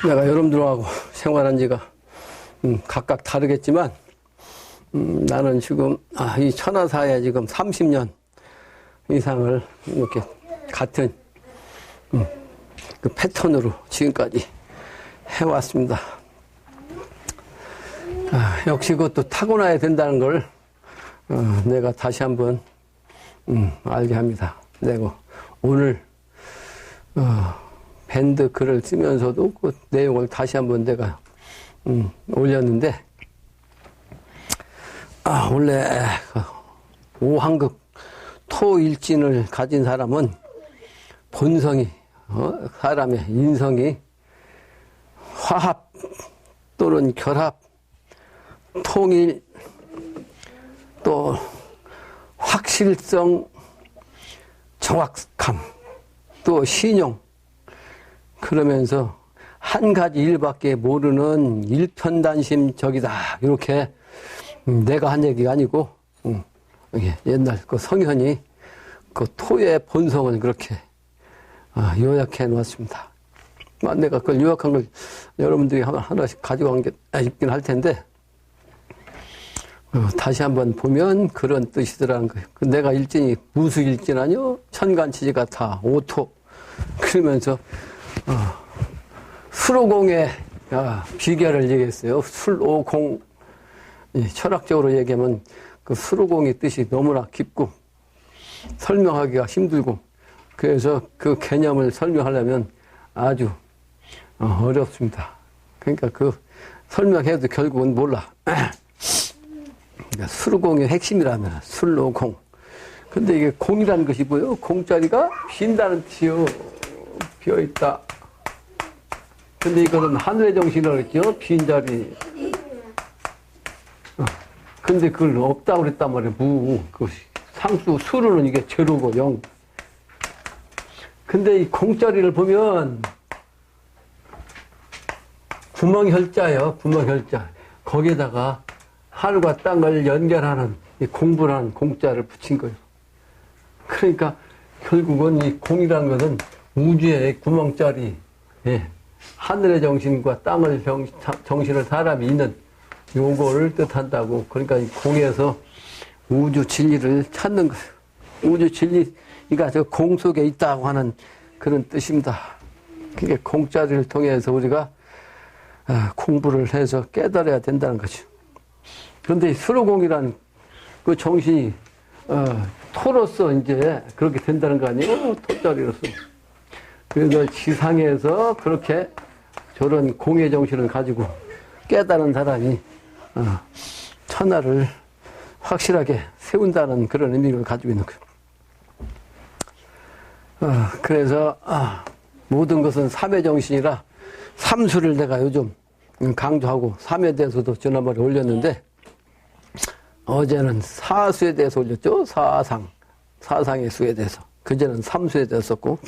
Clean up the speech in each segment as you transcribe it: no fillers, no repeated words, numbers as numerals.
내가 여러분들하고 생활한 지가 각각 다르겠지만 나는 지금 이 천하사에 지금 30년 이상을 이렇게 같은 그 패턴으로 지금까지 해왔습니다. 역시 그것도 타고나야 된다는 걸 내가 다시 한번 알게 합니다. 내가 오늘 밴드 글을 쓰면서도 그 내용을 다시 한번 내가 올렸는데 원래 오황극 토일진을 가진 사람은 본성이 사람의 인성이 화합 또는 결합, 통일, 또 확실성, 정확함, 또 신용, 그러면서 한 가지 일밖에 모르는 일편단심적이다. 이렇게 내가 한 얘기가 아니고 옛날 그 성현이 그 토의 본성을 그렇게 요약해 놓았습니다. 내가 그걸 요약한 걸 여러분들이 하나씩 가져간 게 있긴 할 텐데 다시 한번 보면 그런 뜻이더라는 거예요. 내가 일진이 무수 일진 아니요? 천간치지가 다 오토. 그러면서 술오공의 비결을 얘기했어요. 술오공. 철학적으로 얘기하면 그 술오공의 뜻이 너무나 깊고 설명하기가 힘들고 그래서 그 개념을 설명하려면 아주 어렵습니다. 그러니까 그 설명해도 결국은 몰라. 그러니까 술공의 핵심이라면 술로공. 근데 이게 공이라는 것이 뭐예요? 공자리가 빈다는 뜻이요. 비어있다. 근데 이거는 하늘의 정신이라고 했죠? 빈 자리. 근데 그걸 없다고 그랬단 말이에요. 그 상수, 수로는 이게 제로고 영. 근데 이 공자리를 보면 구멍혈자예요. 구멍혈자. 거기에다가 하늘과 땅을 연결하는 이 공부라는 공자를 붙인 거예요. 그러니까 결국은 이 공이라는 것은 우주의 구멍자리, 하늘의 정신과 땅을 정신을 사람이 있는 요거를 뜻한다고. 그러니까 이 공에서 우주 진리를 찾는 거예요. 우주 진리가 저 공 속에 있다고 하는 그런 뜻입니다. 그게 공자리를 통해서 우리가 공부를 해서 깨달아야 된다는 거죠. 그런데 이 수로공이라는 그 정신이 토로서 이제 그렇게 된다는 거 아니에요? 토자리로서. 그래서 지상에서 그렇게 저런 공의 정신을 가지고 깨달은 사람이 천하를 확실하게 세운다는 그런 의미를 가지고 있는 거예요. 그래서 모든 것은 삼의 정신이라 삼수를 내가 요즘 강조하고 삼에 대해서도 지난번에 올렸는데 어제는 사수에 대해서 올렸죠. 사상의 수에 대해서. 그제는 삼수에 대해서 썼고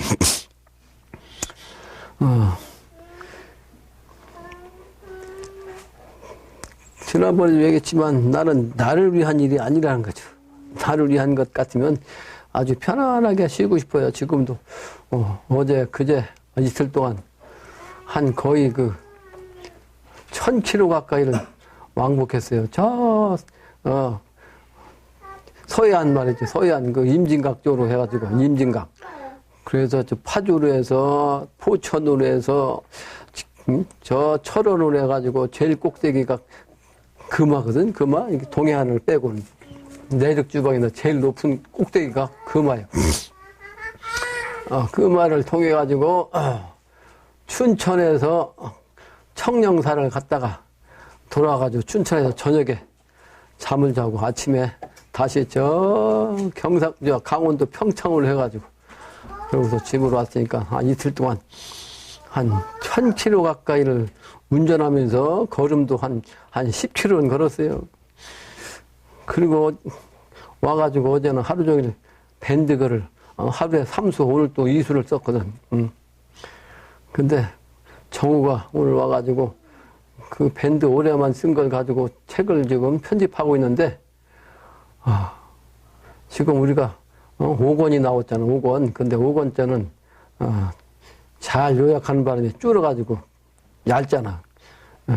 지난번에도 얘기했지만 나는 나를 위한 일이 아니라는 거죠. 나를 위한 것 같으면 아주 편안하게 쉬고 싶어요. 지금도 어제 그제 이틀 동안 한 거의 1000km 가까이를 왕복했어요. 서해안 말이죠. 서해안 임진각 쪽으로 해가지고 임진각. 그래서 저 파주로 해서 포천으로 해서 저 철원으로 해가지고 제일 꼭대기가 금화거든. 금화. 동해안을 빼고는 내륙 지방에서 제일 높은 꼭대기가 금화예요. 금화를 통해 가지고 춘천에서 청령사를 갔다가 돌아와가지고 춘천에서 저녁에 잠을 자고 아침에 다시 저 강원도 평창으로 해가지고 그러고서 집으로 왔으니까 한 이틀 동안 한 1000km 가까이를 운전하면서 걸음도 한 10km는 걸었어요. 그리고 와가지고 어제는 하루 종일 밴드글을 하루에 3수, 오늘 또 2수를 썼거든. 근데 정우가 오늘 와가지고 그 밴드 올해만 쓴 걸 가지고 책을 지금 편집하고 있는데, 지금 우리가 5권이 나왔잖아, 5권. 근데 5권째는 잘 요약하는 바람에 줄어가지고 얇잖아.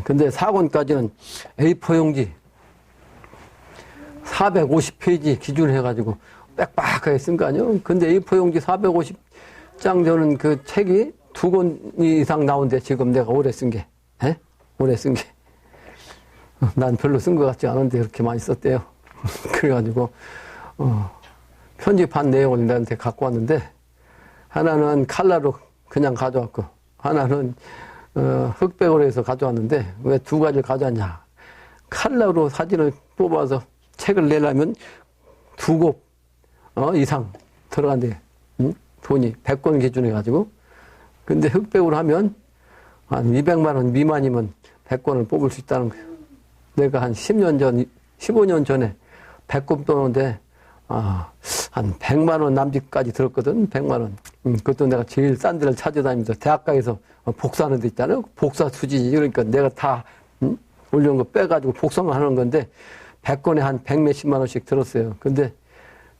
근데 4권까지는 A4 용지 450페이지 기준으로 해가지고 빽빽하게 쓴 거 아니에요? 근데 A4 용지 450장 되는 그 책이 2권 이상 나온대, 지금 내가 올해 쓴 게. 에? 올해 쓴 게. 난 별로 쓴 것 같지 않은데 그렇게 많이 썼대요. 그래가지고, 편집한 내용을 나한테 갖고 왔는데, 하나는 칼라로 그냥 가져왔고, 하나는, 흑백으로 해서 가져왔는데, 왜 두 가지를 가져왔냐. 칼라로 사진을 뽑아서 책을 내려면 2곱, 이상 들어간대. 응? 돈이 100권 기준해 가지고. 근데 흑백으로 하면 한 200만 원 미만이면 100권을 뽑을 수 있다는 거예요. 내가 한 10년 전, 15년 전에 100권 뽑는데, 한 100만 원 남짓까지 들었거든. 100만 원. 그것도 내가 제일 싼 데를 찾아다니면서 대학가에서 복사하는 데 있잖아요. 복사 수지. 그러니까 내가 다 올려온 거 빼가지고 복사만 하는 건데 100권에 한 100몇십만 원씩 들었어요. 근데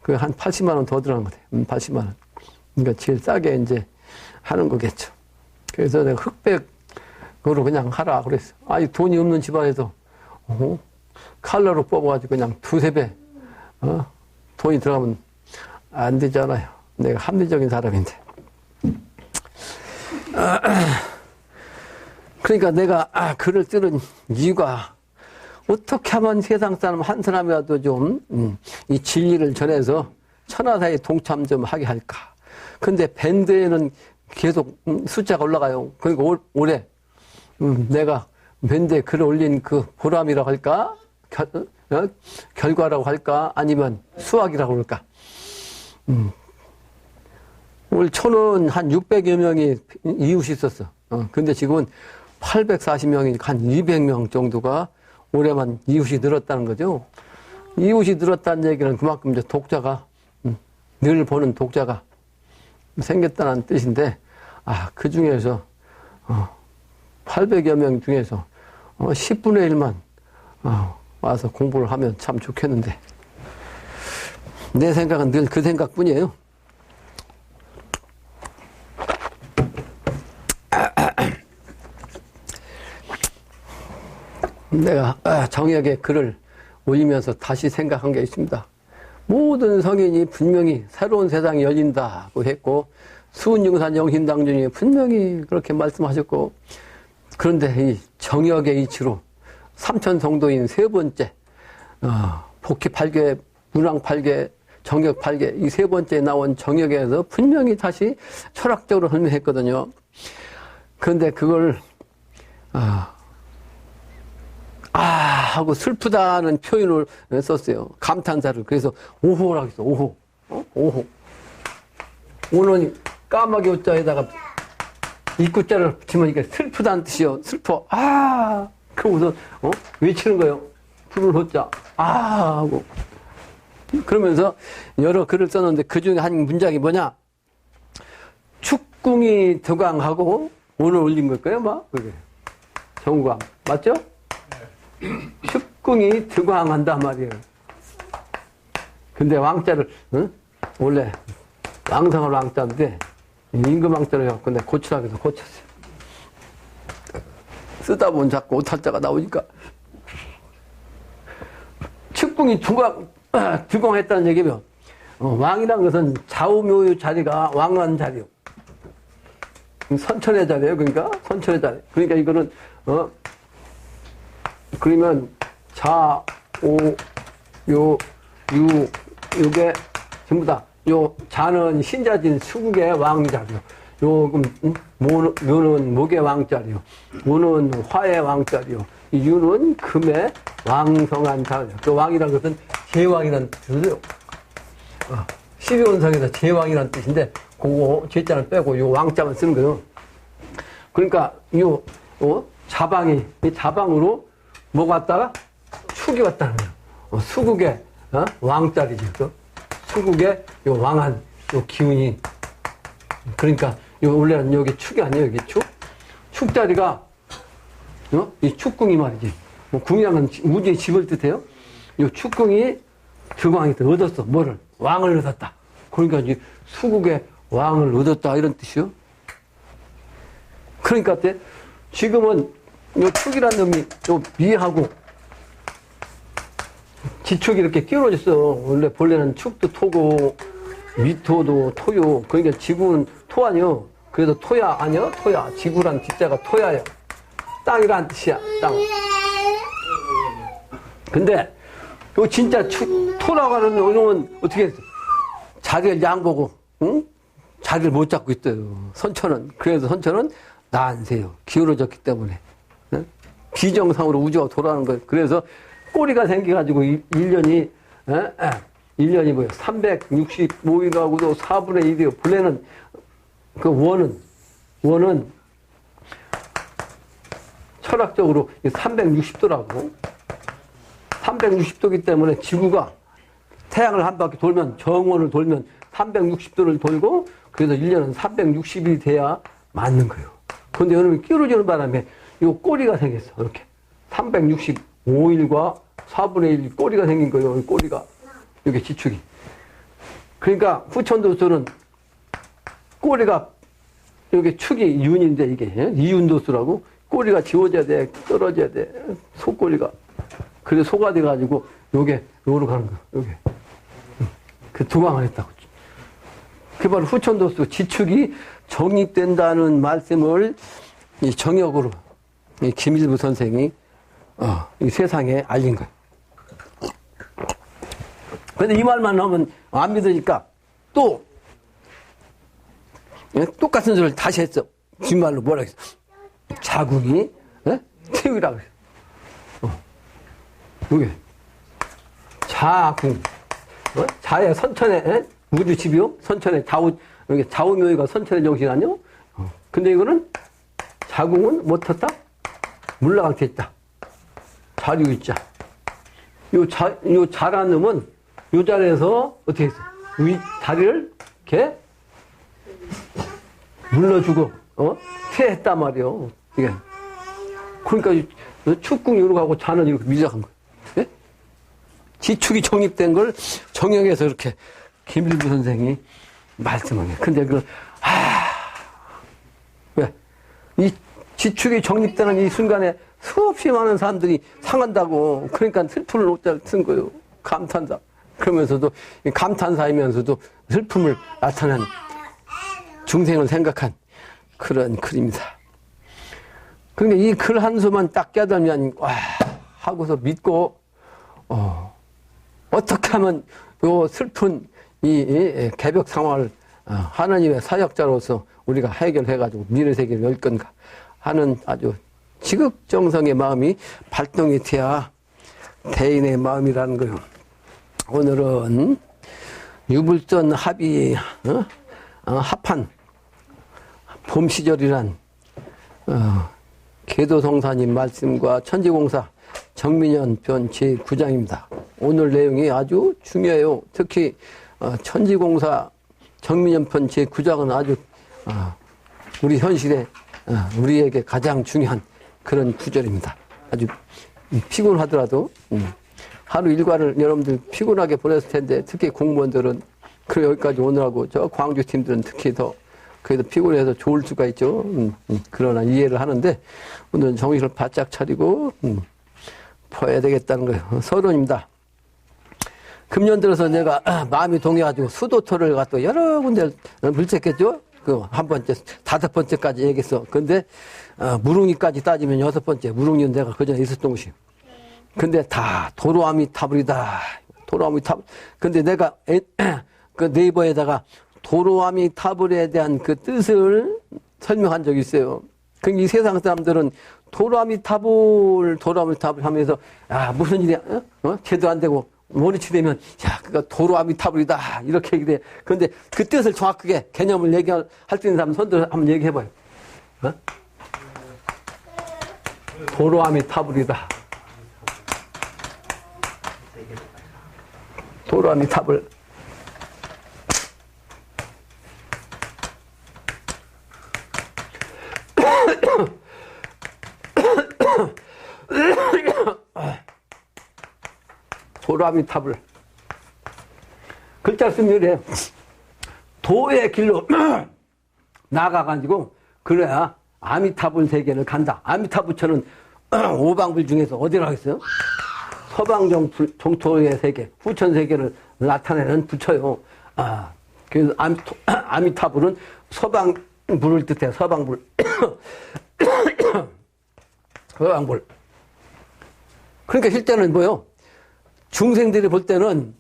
그 한 80만 원 더 들어간 것 같아요. 80만 원. 그러니까 제일 싸게 이제 하는 거겠죠. 그래서 내가 흑백으로 그냥 하라 그랬어. 아니, 돈이 없는 집안에서, 칼라로 뽑아가지고 그냥 2~3배, 돈이 들어가면 안 되잖아요. 내가 합리적인 사람인데. 그러니까 내가 글을 쓰는 이유가 어떻게 하면 세상 사람 한 사람이라도 좀, 이 진리를 전해서 천하사에 동참 좀 하게 할까. 근데 밴드에는 계속 숫자가 올라가요. 그러니까 올해 내가 밴드에 글을 올린 그 보람이라고 할까? 결과라고 할까? 아니면 수학이라고 할까? 올 초는 한 600여 명이 이웃이 있었어. 근데 지금은 840명이 한 200명 정도가 올해만 이웃이 늘었다는 거죠. 이웃이 늘었다는 얘기는 그만큼 이제 독자가, 늘 보는 독자가 생겼다는 뜻인데, 그 중에서, 800여 명 중에서, 10분의 1만, 와서 공부를 하면 참 좋겠는데. 내 생각은 늘 그 생각 뿐이에요. 내가 정역에 글을 올리면서 다시 생각한 게 있습니다. 모든 성인이 분명히 새로운 세상이 열린다고 했고, 수은융산 영신당중에 분명히 그렇게 말씀하셨고, 그런데 이 정역의 이치로 삼천성도인 세 번째, 복희 8개, 문왕 8개, 정역 8개, 이 세 번째 나온 정역에서 분명히 다시 철학적으로 설명했거든요. 그런데 그걸, 하고 슬프다는 표현을 썼어요. 감탄사를. 그래서 오호라고 했어. 오호. 오호. 오는 까마귀 오자에다가 입구자를 붙이면 이게 슬프다는 뜻이요. 슬퍼. 그러고서 외치는 거예요. 불을 호자. 하고. 그러면서 여러 글을 썼는데 그 중에 한 문장이 뭐냐? 축궁이 득왕하고 오늘 올린 걸 거예요, 막. 그게. 정광. 맞죠? 축궁이 득왕한단 말이에요. 근데 왕자를, 원래 왕성할 왕자인데, 임금 왕자를 해갖고 내가 고치라고 해서 고쳤어요. 쓰다 보면 자꾸 오탈자가 나오니까. 축궁이 득왕했다는 얘기면, 왕이란 것은 좌우묘유 자리가 왕한 자리요. 선천의 자리예요, 그러니까. 선천의 자리. 그러니까 이거는, 그러면 자, 오, 요, 유, 요게 전부 다, 요 자는 신자진 수국의 왕자리요. 요, 묘는 목의 왕자리요. 무는 화의 왕자리요. 이 유는 금의 왕성한 자리요. 그 왕이라는 것은 제왕이라는 뜻이에요. 12원성에서 제왕이라는 뜻인데, 그거 제자는 빼고 요 왕자만 쓰는 거예요. 그러니까, 요, 자방이, 이 자방으로 뭐가 왔다가? 축이 왔다는 거예요. 수국의, 왕자리죠. 수국의 요 왕한, 요 기운이. 그러니까, 원래는 여기 축이 아니에요, 여기 축? 축자리가, 이 축궁이 말이지. 궁이라는 우주의 집을 뜻해요. 이 축궁이 득왕이 얻었어. 뭐를? 왕을 얻었다. 그러니까 이제 수국의 왕을 얻었다. 이런 뜻이요. 그러니까 지금은 요 축이란 놈이 요 미하고 지축이 이렇게 끼워졌어. 원래 본래는 축도 토고 미토도 토요. 그러니까 지구는 토 아니요. 그래도 토야 아니요? 토야. 지구란 지자가 토야요. 땅이란 뜻이야. 땅. 근데 요 진짜 토라고 하는 놈은 어떻게 했어? 자기를 양보고 응? 자기를 못 잡고 있어요. 선천은. 그래서 선천은 난세요. 기울어졌기 때문에. 응? 비정상으로 우주가 돌아가는 거예요. 그래서 꼬리가 생겨가지고 1년이 1년이 뭐예요? 365일하고도 4분의 1이에요. 본래는 그 원은 철학적으로 360도라고. 360도기 때문에 지구가 태양을 한 바퀴 돌면 정원을 돌면 360도를 돌고 그래서 1년은 360일이 돼야 맞는 거예요. 그런데 여러분이 끼어지는 바람에 이 꼬리가 생겼어. 이렇게 365일과 4분의 1 꼬리가 생긴 거예요. 꼬리가 이게 지축이. 그러니까 후천도수는 꼬리가 여기 축이 윤인데 이게 이윤도수라고 꼬리가 지워져야 돼, 떨어져야 돼. 속꼬리가. 그래서 소가 돼가지고 요게 요로 가는 거야. 요게 그 두강을 했다고. 그 바로 후천도수 지축이 정립된다는 말씀을 이 정역으로 이 김일부 선생이 이 세상에 알린 거예요. 근데 이 말만 하면 안 믿으니까 또 똑같은 소리를 다시 했어. 뒷말로 뭐라 했어? 자궁이 태우라고 했어. 이게 자궁. 자의 선천의 우주집이요. 선천의 좌우묘의가 선천의 정신 아니요? 근데 이거는 자궁은 뭐 텄다? 물러가게 했다. 자류있자. 요 자라는 놈은 요 자리에서 어떻게 했어? 이 다리를 이렇게 물러주고 퇴했단 말이요. 이게. 그러니까 축궁 이렇게 하고 자는 이렇게 미작한 거예요. 예? 지축이 정립된 걸 정역에서 이렇게 김일부 선생이 말씀한 거예요. 근데 왜? 이 지축이 정립되는 이 순간에 수없이 많은 사람들이 상한다고. 그러니까 슬픔을 옷자를 쓴 거예요. 감탄사. 그러면서도 감탄사이면서도 슬픔을 나타낸 중생을 생각한 그런 글입니다. 그러니까 이 글 한 수만 딱 깨달으면 와 하고서 믿고 어떻게 하면 요 슬픈 이 개벽 상황을 하나님의 사역자로서 우리가 해결해가지고 미래 세계를 열 건가 하는 아주 지극정성의 마음이 발동이 돼야 대인의 마음이라는 거예요. 오늘은 유불선 합이 합한 봄 시절이란 계도성사님 말씀과 천지공사 정민현 편 제9장입니다. 오늘 내용이 아주 중요해요. 특히 천지공사 정민현 편 제9장은 아주 우리 현실에 우리에게 가장 중요한 그런 구절입니다. 아주 피곤하더라도 하루 일과를 여러분들 피곤하게 보냈을 텐데 특히 공무원들은 그리고 여기까지 오느라고 저 광주 팀들은 특히 더 그래도 피곤해서 좋을 수가 있죠. 그러나 이해를 하는데 오늘 정신을 바짝 차리고 퍼야 되겠다는 거예요. 서론입니다. 금년 들어서 내가 마음이 동해가지고 수도토를 갖고 여러 군데 물색했죠. 그 한 번째, 5번째까지 얘기했어. 근데 무릉이까지 따지면 6번째. 무릉이는 내가 그전에 있었던 곳이. 근데 다 도로아미타불이다. 도로아미타불. 근데 내가 그 네이버에다가 도로아미타불에 대한 그 뜻을 설명한 적이 있어요. 이 세상 사람들은 도로아미타불 하면서 무슨 일이야? 제도 안 되고 머리치 되면 그거 도로아미타불이다 이렇게 얘기돼. 그런데 그 뜻을 정확하게 개념을 얘기할 수 있는 사람 손들 한번 얘기해봐요. 도로아미타불이다. 도로아미타불. 도로아미타불. 글자 쓰면 이래. 도의 길로 나가가지고 그래야 아미타불 세계를 간다. 아미타부처는 오방불 중에서 어디로 하겠어요? 서방 정토의 세계, 후천 세계를 나타내는 부처요. 그래서 아미타불은 서방불을 뜻해. 서방불. 서방불. 그러니까 실제는 뭐요? 중생들이 볼 때는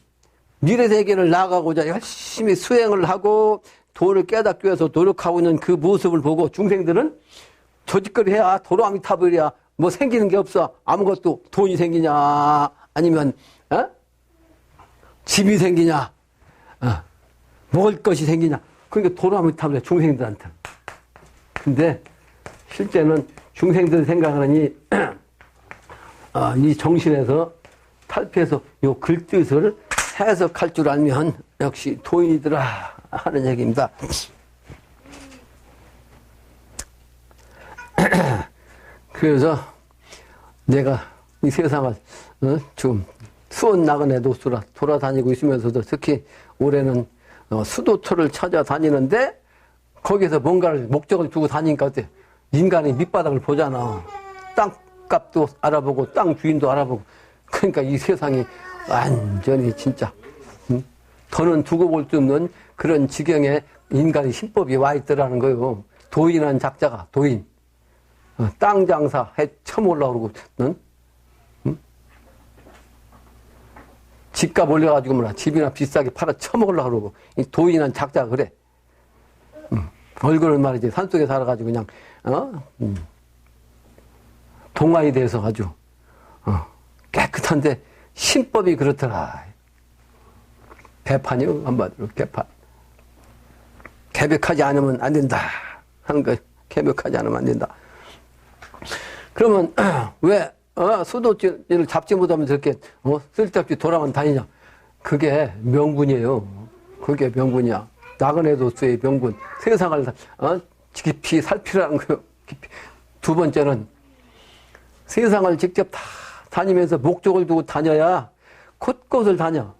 미래 세계를 나아가고자 열심히 수행을 하고 도를 깨닫기 위해서 노력하고 있는 그 모습을 보고 중생들은 조직거리 해야 도로 아미타불이야. 뭐 생기는 게 없어. 아무것도 돈이 생기냐 아니면 집이 생기냐 먹을 것이 생기냐. 그러니까 도로 아미타불이야 중생들한테. 근데 실제는 중생들 생각하는 이 정신에서 탈피해서 요 글뜻을 해석할 줄 알면 역시 도인이더라 하는 얘기입니다. 그래서 내가 이 세상을 좀 수원 나그네 도수라 돌아다니고 있으면서도 특히 올해는 수도토를 찾아다니는데 거기서 뭔가를 목적을 두고 다니니까 어때? 인간이 밑바닥을 보잖아. 땅값도 알아보고 땅 주인도 알아보고. 그러니까 이 세상이 완전히 진짜 더는 두고 볼 수 없는 그런 지경에 인간의 신법이 와 있더라는 거예요. 도인한 작자가 도인. 땅 장사 해 처음 올라오고는 집값 올려가지고 뭐라 집이나 비싸게 팔아 처먹으려고 그러고 이 도인한 작자가 그래. 얼굴은 말이지 산속에 살아가지고 그냥 동아이 돼서 아주 깨끗한데 신법이 그렇더라. 개판이요 한마디로 개판. 개벽하지 않으면 안 된다 하는 거. 개벽하지 않으면 안 된다. 그러면 왜 수도지를 잡지 못하면서 이렇게 쓸데없이 돌아만 다니냐. 그게 명분이에요. 그게 명분이야. 나그네 도수의 명분. 세상을 깊이 살피라는 거예요. 깊이. 두 번째는 세상을 직접 다 다니면서 목적을 두고 다녀야 곳곳을 다녀.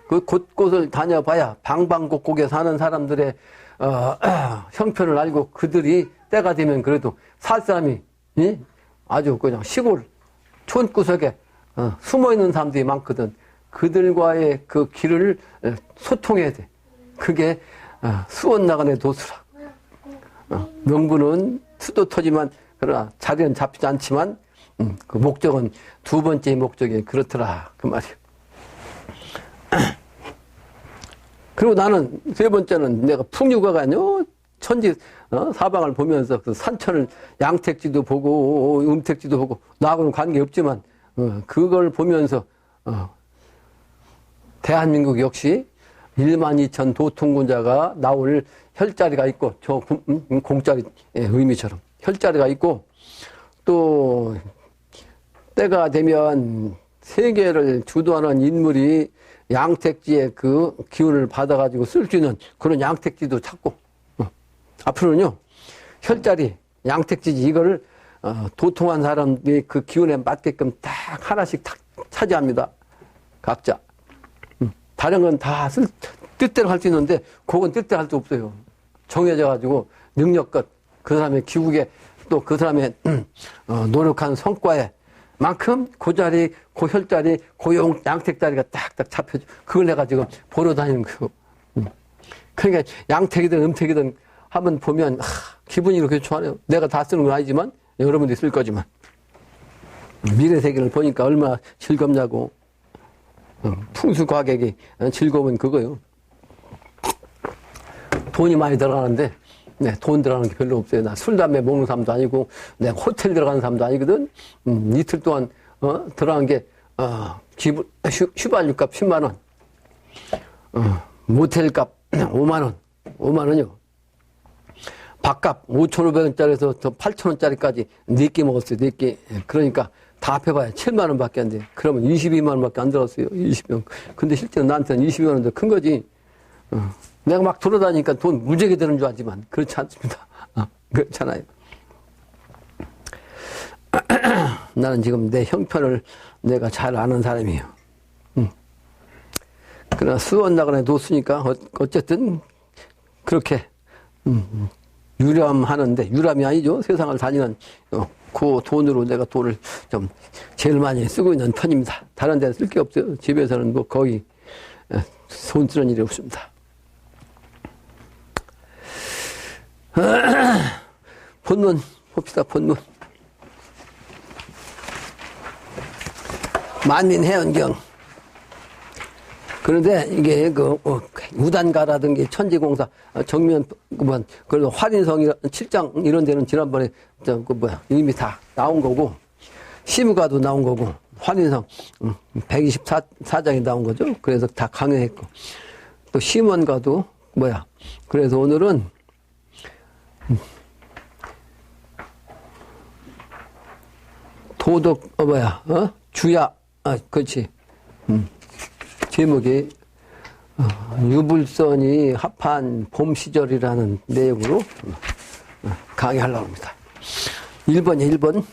그 곳곳을 다녀봐야 방방곡곡에 사는 사람들의 형편을 알고 그들이 때가 되면 그래도 살 사람이 아주 그냥 시골 촌구석에 숨어있는 사람들이 많거든. 그들과의 그 길을 소통해야 돼. 그게 수원 나간의 도수라. 명분은 수도터지만 그러나 자리는 잡히지 않지만 그 목적은 두 번째 목적이 그렇더라 그 말이에요. 그리고 나는 세 번째는 내가 풍류가가요 천지 사방을 보면서 그 산천을 양택지도 보고 음택지도 보고 나하고는 관계없지만 그걸 보면서 대한민국 역시 12,000 도통군자가 나올 혈자리가 있고 저 공자리의 의미처럼 혈자리가 있고 또 때가 되면 세계를 주도하는 인물이 양택지의 그 기운을 받아가지고 쓸 수 있는 그런 양택지도 찾고 앞으로는요 혈자리 양택지지 이거를 도통한 사람이 그 기운에 맞게끔 딱 하나씩 딱 차지합니다. 각자. 다른 건 다 뜻대로 할 수 있는데 그건 뜻대로 할 수 없어요. 정해져 가지고 능력껏 그 사람의 기국에 또 그 사람의 노력한 성과에 만큼 그 자리, 그 혈자리, 그 양택자리가 딱딱 잡혀져. 그걸 내가 지금 보러 다니는 거예요. 그러니까 양택이든 음택이든 한번 보면 기분이 이렇게 좋아요. 내가 다 쓰는 건 아니지만 여러분들이 쓸 거지만 미래 세계를 보니까 얼마나 즐겁냐고. 풍수과객이 즐거운 그거요. 돈이 많이 들어가는데 돈 들어가는 게 별로 없어요. 나 술, 담배 먹는 사람도 아니고 내가 호텔 들어가는 사람도 아니거든. 이틀 동안 들어간 게 휘발유값 10만 원, 모텔값 5만 원, 5만 원이요. 밥값 5,500원짜리에서 더 8,000원짜리까지 4끼 먹었어요. 4끼. 그러니까 다 합해봐야 7만 원밖에 안 돼. 그러면 22만 원밖에 안 들었어요. 20명. 근데 실제로 나한테는 22만 원도 큰 거지. 내가 막 돌아다니니까 돈 무지하게 드는 줄 알지만 그렇지 않습니다. 그렇잖아요. 나는 지금 내 형편을 내가 잘 아는 사람이에요. 그러나 수원 나그네 도수니까 어쨌든 그렇게 유람하는데, 유람이 아니죠. 세상을 다니는, 그 돈으로 내가 돈을 좀 제일 많이 쓰고 있는 편입니다. 다른 데는 쓸 게 없어요. 집에서는 뭐 거의 돈 쓰는 일이 없습니다. 본문 봅시다. 본문. 만민해연경. 그런데 이게 우단가라든지 천지공사 정면 그래도 활인성 7장 이런 데는 지난번에 이미 다 나온 거고, 시무가도 나온 거고, 활인성 124장이 나온 거죠. 그래서 다 강요했고, 또 심원가도 그래서 오늘은 도덕 주야 그렇지. 제목이 유불선이 합한 봄 시절이라는 내용으로 강의하려고 합니다. 1번이요, 1번.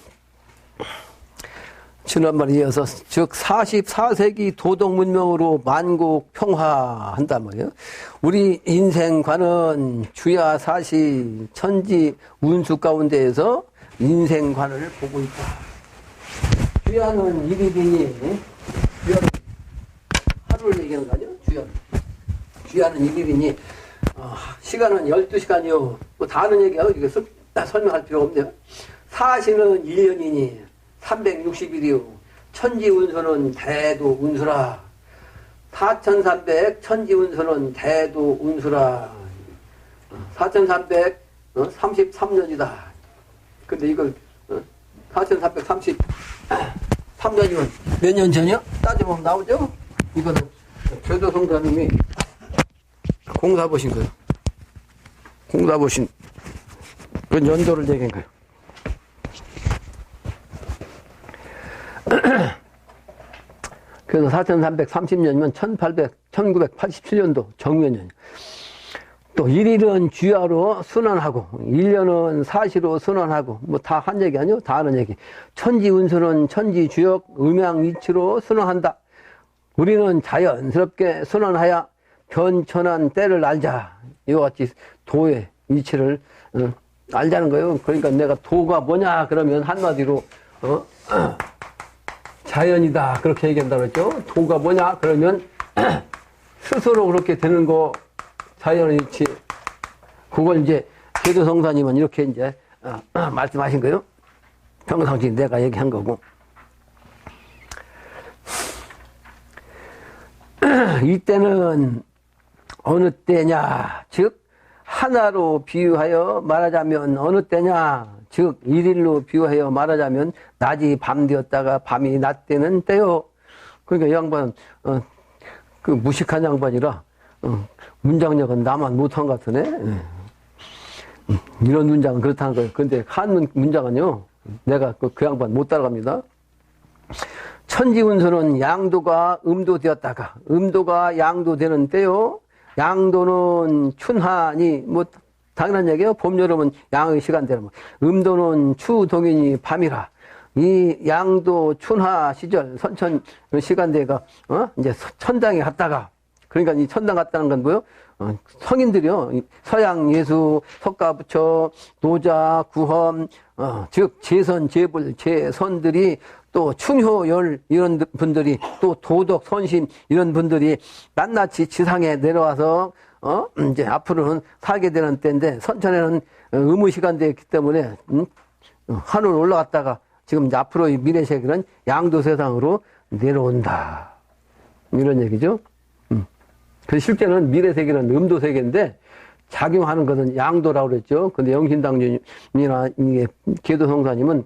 지난번에 이어서 즉 44세기 도덕 문명으로 만국 평화한단 말이에요. 우리 인생관은 주야 사시 천지 운수 가운데에서 인생관을 보고 있다. 주야는 1일이니 하루를 얘기하는 거 아니에요? 주야는 1일이니 시간은 12시간이요. 뭐 다 아는 얘기야. 이거 설명할 필요가 없네요. 사시는 1년이니 360일이요. 천지운수는 대도운수라. 4300 천지운수는 대도운수라. 4333년이다. 근데 이걸 4333년이면 몇 년 전이요? 따져보면 나오죠? 이거는 교도성사님이 공사 보신 거예요. 공사 보신 그 연도를 얘기한 거예요. 그래서 4330년이면 1987년도 정묘년. 또 1일은 주야로 순환하고 1년은 사시로 순환하고 뭐 다 한 얘기 아니요? 다 아는 얘기. 천지운수는 천지주역 음양이치로 순환한다. 우리는 자연스럽게 순환하여 변천한 때를 알자. 이와 같이 도의 이치를 알자는 거예요. 그러니까 내가 도가 뭐냐 그러면 한마디로 자연이다 그렇게 얘기한다 그랬죠. 도가 뭐냐 그러면 스스로 그렇게 되는 거 자연의 이치. 그걸 이제 계도성사님은 이렇게 이제 말씀하신 거예요. 평상시 내가 얘기한 거고. 이때는 어느 때냐, 즉 하나로 비유하여 말하자면 어느 때냐, 즉 일일로 비유하여 말하자면 낮이 밤 되었다가 밤이 낮 되는 때요. 그러니까 이 양반은 그 무식한 양반이라 문장력은 나만 못한 것 같으네. 이런 문장은 그렇다는 거예요. 근데 한문 문장은요, 내가 그 양반 못 따라갑니다. 천지운수는 양도가 음도되었다가 음도가 양도되는 때요. 양도는 춘하니 뭐 당연한 얘기예요. 봄 여름은 양의 시간대로. 음도는 추동이니 밤이라. 이 양도 춘하 시절 선천 시간대가 이제 천당에 갔다가, 그러니까 이 천당 갔다는 건 뭐요? 성인들이요. 서양 예수, 석가부처, 노자, 구험, 즉 제선, 제불, 제선들이 또 충효열 이런 분들이 또 도덕, 선심 이런 분들이 낱낱이 지상에 내려와서 이제 앞으로는 살게 되는 때인데, 선천에는 의무 시간대였기 때문에 하늘 올라갔다가 지금 이제 앞으로의 미래 세계는 양도 세상으로 내려온다. 이런 얘기죠. 그래서 실제는 미래 세계는 음도 세계인데 작용하는 것은 양도라고 그랬죠. 근데 영신당님이나 계도성사님은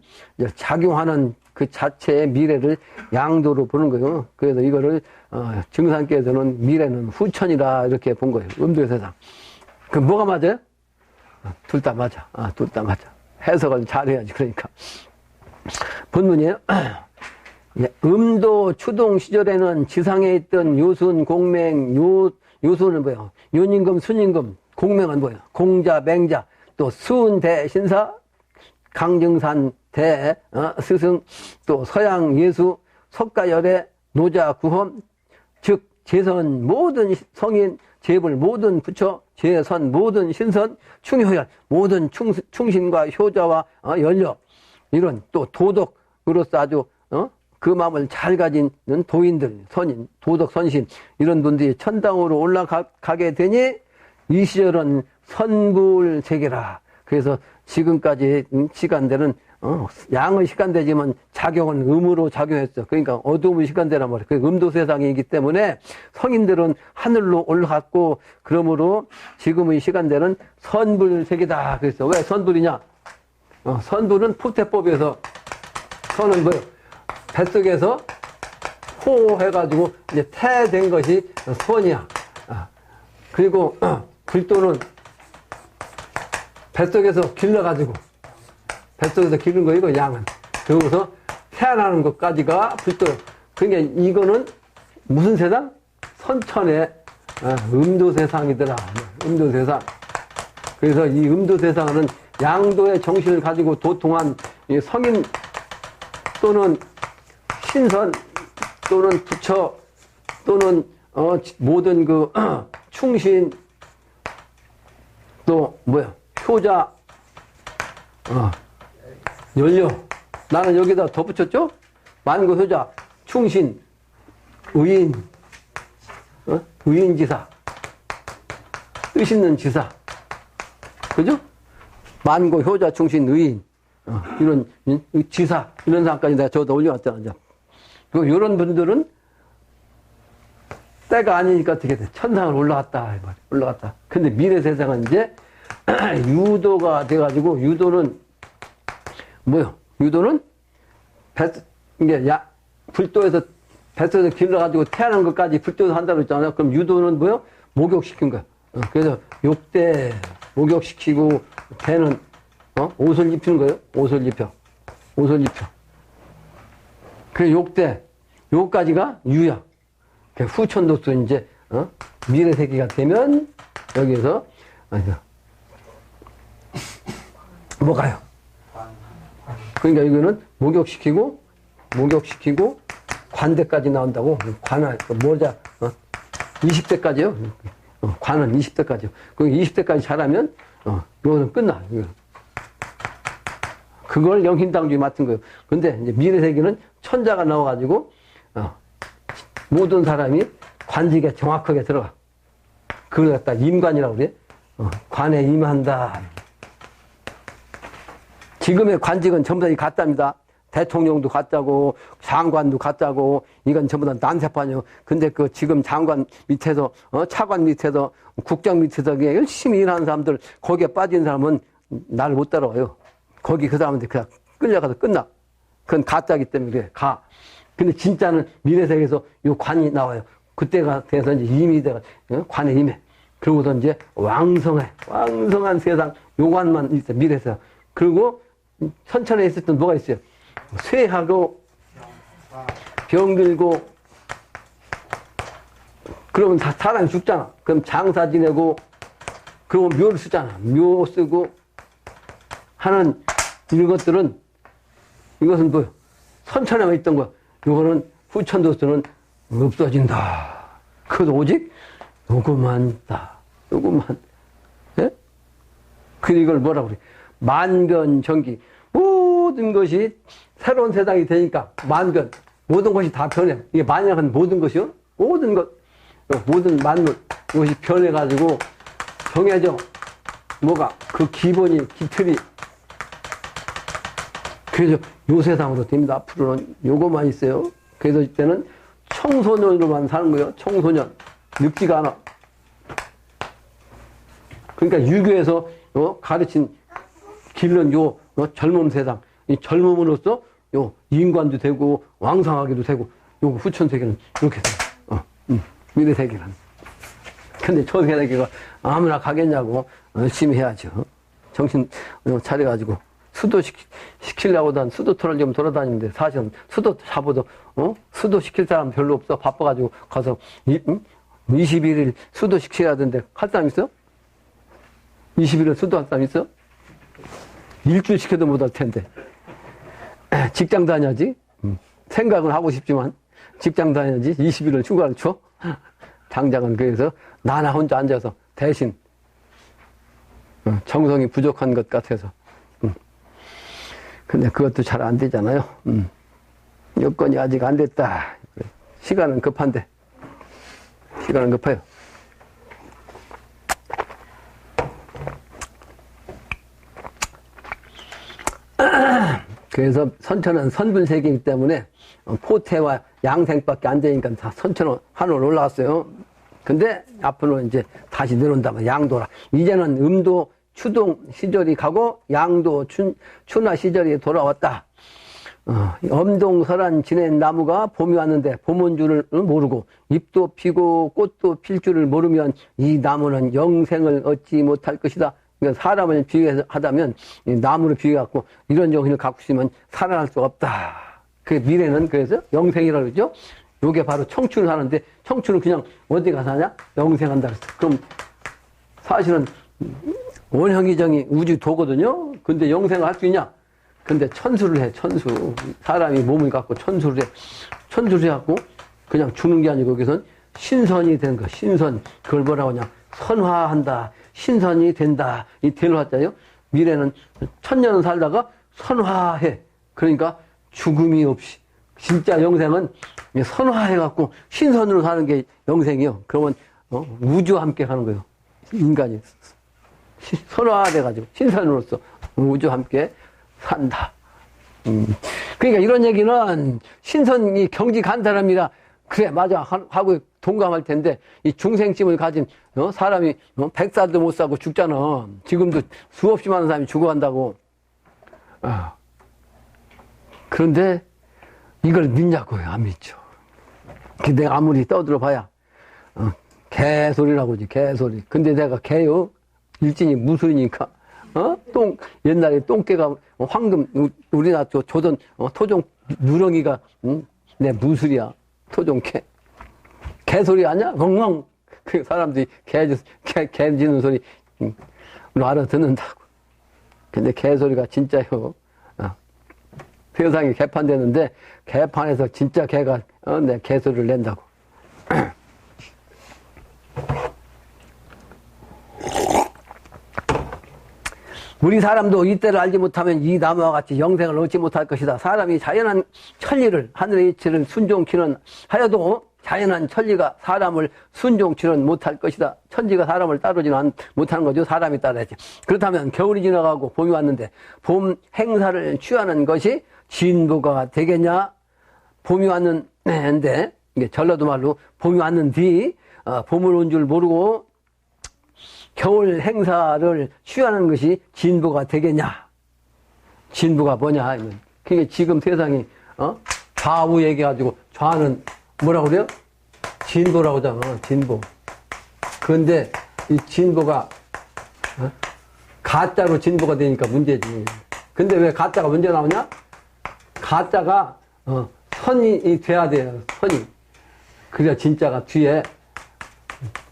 작용하는 그 자체의 미래를 양도로 보는 거예요. 그래서 이거를 증산께서는 미래는 후천이다 이렇게 본 거예요. 음도 세상. 그럼 뭐가 맞아요? 둘 다 맞아. 둘 다 맞아. 해석을 잘해야지. 그러니까 본문이에요. 음도 추동 시절에는 지상에 있던 요순, 공맹, 요순은 뭐예요? 윤임금, 순임금, 공맹은 뭐예요? 공자, 맹자, 또 수은 대신사, 강증산 대 스승, 또 서양 예수, 석가열애, 노자, 구험, 즉 제선 모든 성인 제불 모든 부처, 제선 모든 신선, 충효열 모든 충신과 효자와 연력 이런 또 도덕으로서 아주 그 마음을 잘 가진 도인들, 선인, 도덕 선신 이런 분들이 천당으로 올라가게 되니 이 시절은 선불세계라. 그래서 지금까지 시간대는 양의 시간대지만 작용은 음으로 작용했어. 그러니까 어두움의 시간대란 말이야. 그 음도 세상이기 때문에 성인들은 하늘로 올라갔고 그러므로 지금의 시간대는 선불세계다. 그래서 왜 선불이냐? 선불은 푸태법에서 선은 뭐예요? 뱃속에서 호해가지고 이제 태된 것이 선이야. 그리고 불도는 뱃속에서 길러가지고 뱃속에서 기른 거 이거 양은 그러고서 태어나는 것까지가 불도. 그러니까 이거는 무슨 세상? 선천의 음도 세상이더라. 음도 세상. 그래서 이 음도 세상은 양도의 정신을 가지고 도통한 성인 또는 신선 또는 부처 또는 모든 그 충신 또 뭐야 효자 연료 나는 여기다 더 붙였죠? 만고 효자 충신 의인 의인지사 뜻있는 지사 그죠? 만고 효자 충신 의인 이런 지사 이런 사람까지 내가 저기다 올려놨잖아. 이제. 그리고 이런 분들은 때가 아니니까 어떻게 돼? 천상을 올라갔다. 올라갔다. 근데 미래 세상은 이제 유도가 돼가지고 유도는 뭐요? 유도는 이게 불도에서 뱃속에서 길러가지고 태어난 것까지 불도에서 한다고 했잖아요. 그럼 유도는 뭐요? 목욕시킨 거야. 그래서 욕대 목욕시키고 배는 옷을 입히는 거예요. 옷을 입혀. 그 욕대 요까지가 유야. 후천도수 이제 미래 세계가 되면 여기에서 뭐가요? 그러니까 이거는 목욕시키고 관대까지 나온다고. 관을 모자 20대까지요. 관은 20대까지요. 그 20대까지 잘하면 이거는 끝나. 그걸 영hin당주에 맡은 거예요. 근데 이제 미래 세계는 천자가 나와가지고 모든 사람이 관직에 정확하게 들어가. 그걸 갖다 임관이라고 그래. 관에 임한다. 지금의 관직은 전부 다 가짜입니다. 대통령도 가짜고 장관도 가짜고 이건 전부 다 난세판이요. 근데 그 지금 장관 밑에서 차관 밑에서 국장 밑에서 열심히 일하는 사람들 거기에 빠진 사람은 나를 못 따라와요. 거기 그 사람한테 그냥 끌려가서 끝나. 그건 가짜기 때문에 그래. 가. 근데 진짜는 미래세계에서 요 관이 나와요. 그때가 돼서 이제 임이 돼가 관에 임해. 그러고서 이제 왕성한 세상 요 관만 있어. 미래세상. 그리고 선천에 있을 땐 뭐가 있어요? 쇠하고 병들고 그러면 다 사람이 죽잖아. 그럼 장사 지내고 그러면 묘를 쓰잖아. 묘 쓰고 하는 이런 것들은 이것은 뭐요? 선천에만 있던 거. 이거는 후천도수는 없어진다. 그것도 오직 요것만 있다. 요것만. 예? 그 이걸 뭐라고 그래? 만견정기. 모든 것이 새로운 세상이 되니까 만견. 모든 것이 다 변해. 이게 만약은 모든 것이요? 모든 것. 모든 만물. 이것이 변해가지고 정해져. 뭐가? 그 기본이, 기틀이. 그래서 요 세상으로 됩니다. 앞으로는 요거만 있어요. 그래서 이때는 청소년으로만 사는 거예요. 청소년. 늙지가 않아. 그러니까 유교에서 가르친 길른 요 젊은 세상. 이 젊음으로써 요 인관도 되고 왕성하게도 되고 요 후천 세계는 이렇게 돼요. 미래 세계는. 근데 저 세계가 아무나 가겠냐고 열심히 해야죠. 정신 차려가지고. 수도 시키려고 한 수도 터를 좀 돌아다니는데 사실은 수도 잡아도 수도 시킬 사람 별로 없어. 바빠가지고 가서 21일 수도 시키라던데 할 사람 있어? 21일 수도 할 사람 있어? 일주일 시켜도 못 할 텐데. 직장 다녀야지. 생각은 하고 싶지만 직장 다녀야지. 21일 휴가를 줘? 당장은 그래서 나나 혼자 앉아서 대신 정성이 부족한 것 같아서. 근데 그것도 잘 안 되잖아요. 여건이 아직 안 됐다. 시간은 급한데. 시간은 급해요. 그래서 선천은 선분세기이기 때문에 포태와 양생밖에 안 되니까 다 선천은 하늘로 올라왔어요. 근데 앞으로는 이제 다시 내려온다면 양도라. 이제는 음도 추동 시절이 가고 양도 추나 시절이 돌아왔다. 엄동설한 지낸 나무가 봄이 왔는데 봄 온 줄을 모르고 잎도 피고 꽃도 필 줄을 모르면 이 나무는 영생을 얻지 못할 것이다. 그러니까 사람을 비유하다면 나무를 비유해갖고 이런 정신을 갖고 있으면 살아날 수가 없다. 그 미래는 그래서 영생이라고 그러죠. 요게 바로 청춘을 하는데 청춘은 그냥 어디 가서 하냐? 영생한다 그랬어. 그럼 사실은 원형이정이 우주도거든요. 근데 영생을 할 수 있냐? 근데 천수를 해, 천수. 사람이 몸을 갖고 천수를 해. 천수를 해갖고 그냥 주는 게 아니고 여기서는 신선이 되는 거야. 신선. 그걸 뭐라고 하냐? 선화한다. 신선이 된다. 이 대로하자요. 미래는 천년을 살다가 선화해. 그러니까 죽음이 없이. 진짜 영생은 선화해갖고 신선으로 사는 게 영생이요. 그러면 우주와 함께 가는 거예요. 인간이. 선화돼가지고 신선으로서 우주와 함께 산다. 그러니까 이런 얘기는 신선이 경직한 사람이라 그래 맞아 하고 동감할 텐데 이 중생심을 가진 사람이 100살도 못 사고 죽잖아. 지금도 수없이 많은 사람이 죽어간다고. 그런데 이걸 믿냐고요. 안 믿죠. 내가 아무리 떠들어 봐야 개소리라고 하지. 개소리. 근데 내가 개요. 일진이 무술이니까 옛날에 똥개가 황금 우리나라 조선 토종 누렁이가 내 무술이야. 토종개. 개소리 아냐? 엉엉. 그 사람들이 개 짖는 소리 알아듣는다고. 근데 개소리가 진짜요. 세상이 개판되는데 개판에서 진짜 개가 내 개소리를 낸다고. 우리 사람도 이때를 알지 못하면 이 나무와 같이 영생을 얻지 못할 것이다. 사람이 자연한 천리를 하늘의 이치를 순종키는 하여도 자연한 천리가 사람을 순종치는 못할 것이다. 천지가 사람을 따르지는 못하는 거죠. 사람이 따라야지. 그렇다면 겨울이 지나가고 봄이 왔는데 봄 행사를 취하는 것이 진보가 되겠냐? 봄이 왔는데 이게 전라도 말로 봄이 왔는 뒤 봄을 온 줄 모르고 겨울 행사를 취하는 것이 진보가 되겠냐? 진보가 뭐냐? 그게 지금 세상이 좌우 얘기해가지고 좌는 뭐라고 그래요? 진보라고 하잖아. 진보. 그런데 이 진보가 가짜로 진보가 되니까 문제지. 근데 왜 가짜가 문제 나오냐? 가짜가 선이 돼야 돼요. 선이. 그래야 진짜가 뒤에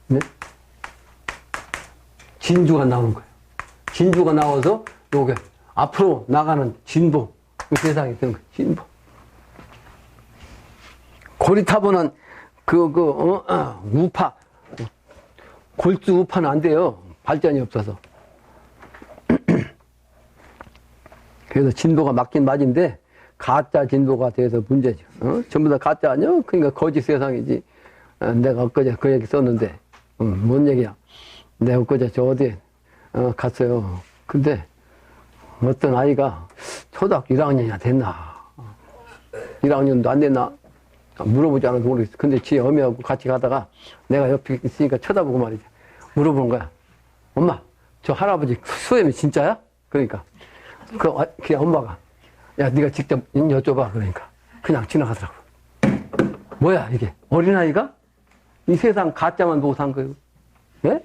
네? 진주가 나오는 거예요. 진주가 나와서 요게 앞으로 나가는 진보. 그 세상이 되는 거예요. 진보. 고리타분한 우파 골수 우파는 안 돼요. 발전이 없어서. 그래서 진보가 맞긴 맞은데 가짜 진보가 돼서 문제죠. 전부 다 가짜 아니야? 그러니까 거짓 세상이지. 내가 엊그제 그 얘기 썼는데 뭔 얘기야? 내가 엊그제 저 어디에 갔어요. 근데 어떤 아이가 초등학교 1학년이나 됐나? 1학년도 안 됐나? 물어보지 않아도 모르겠어. 근데 지 어미하고 같이 가다가 내가 옆에 있으니까 쳐다보고 말이지. 물어보는 거야. 엄마, 저 할아버지 수염이 진짜야? 그러니까. 그냥 엄마가, 야, 네가 직접 여쭤봐. 그러니까. 그냥 지나가더라고. 뭐야, 이게? 어린아이가? 이 세상 가짜만 보고 산 거예요. 예?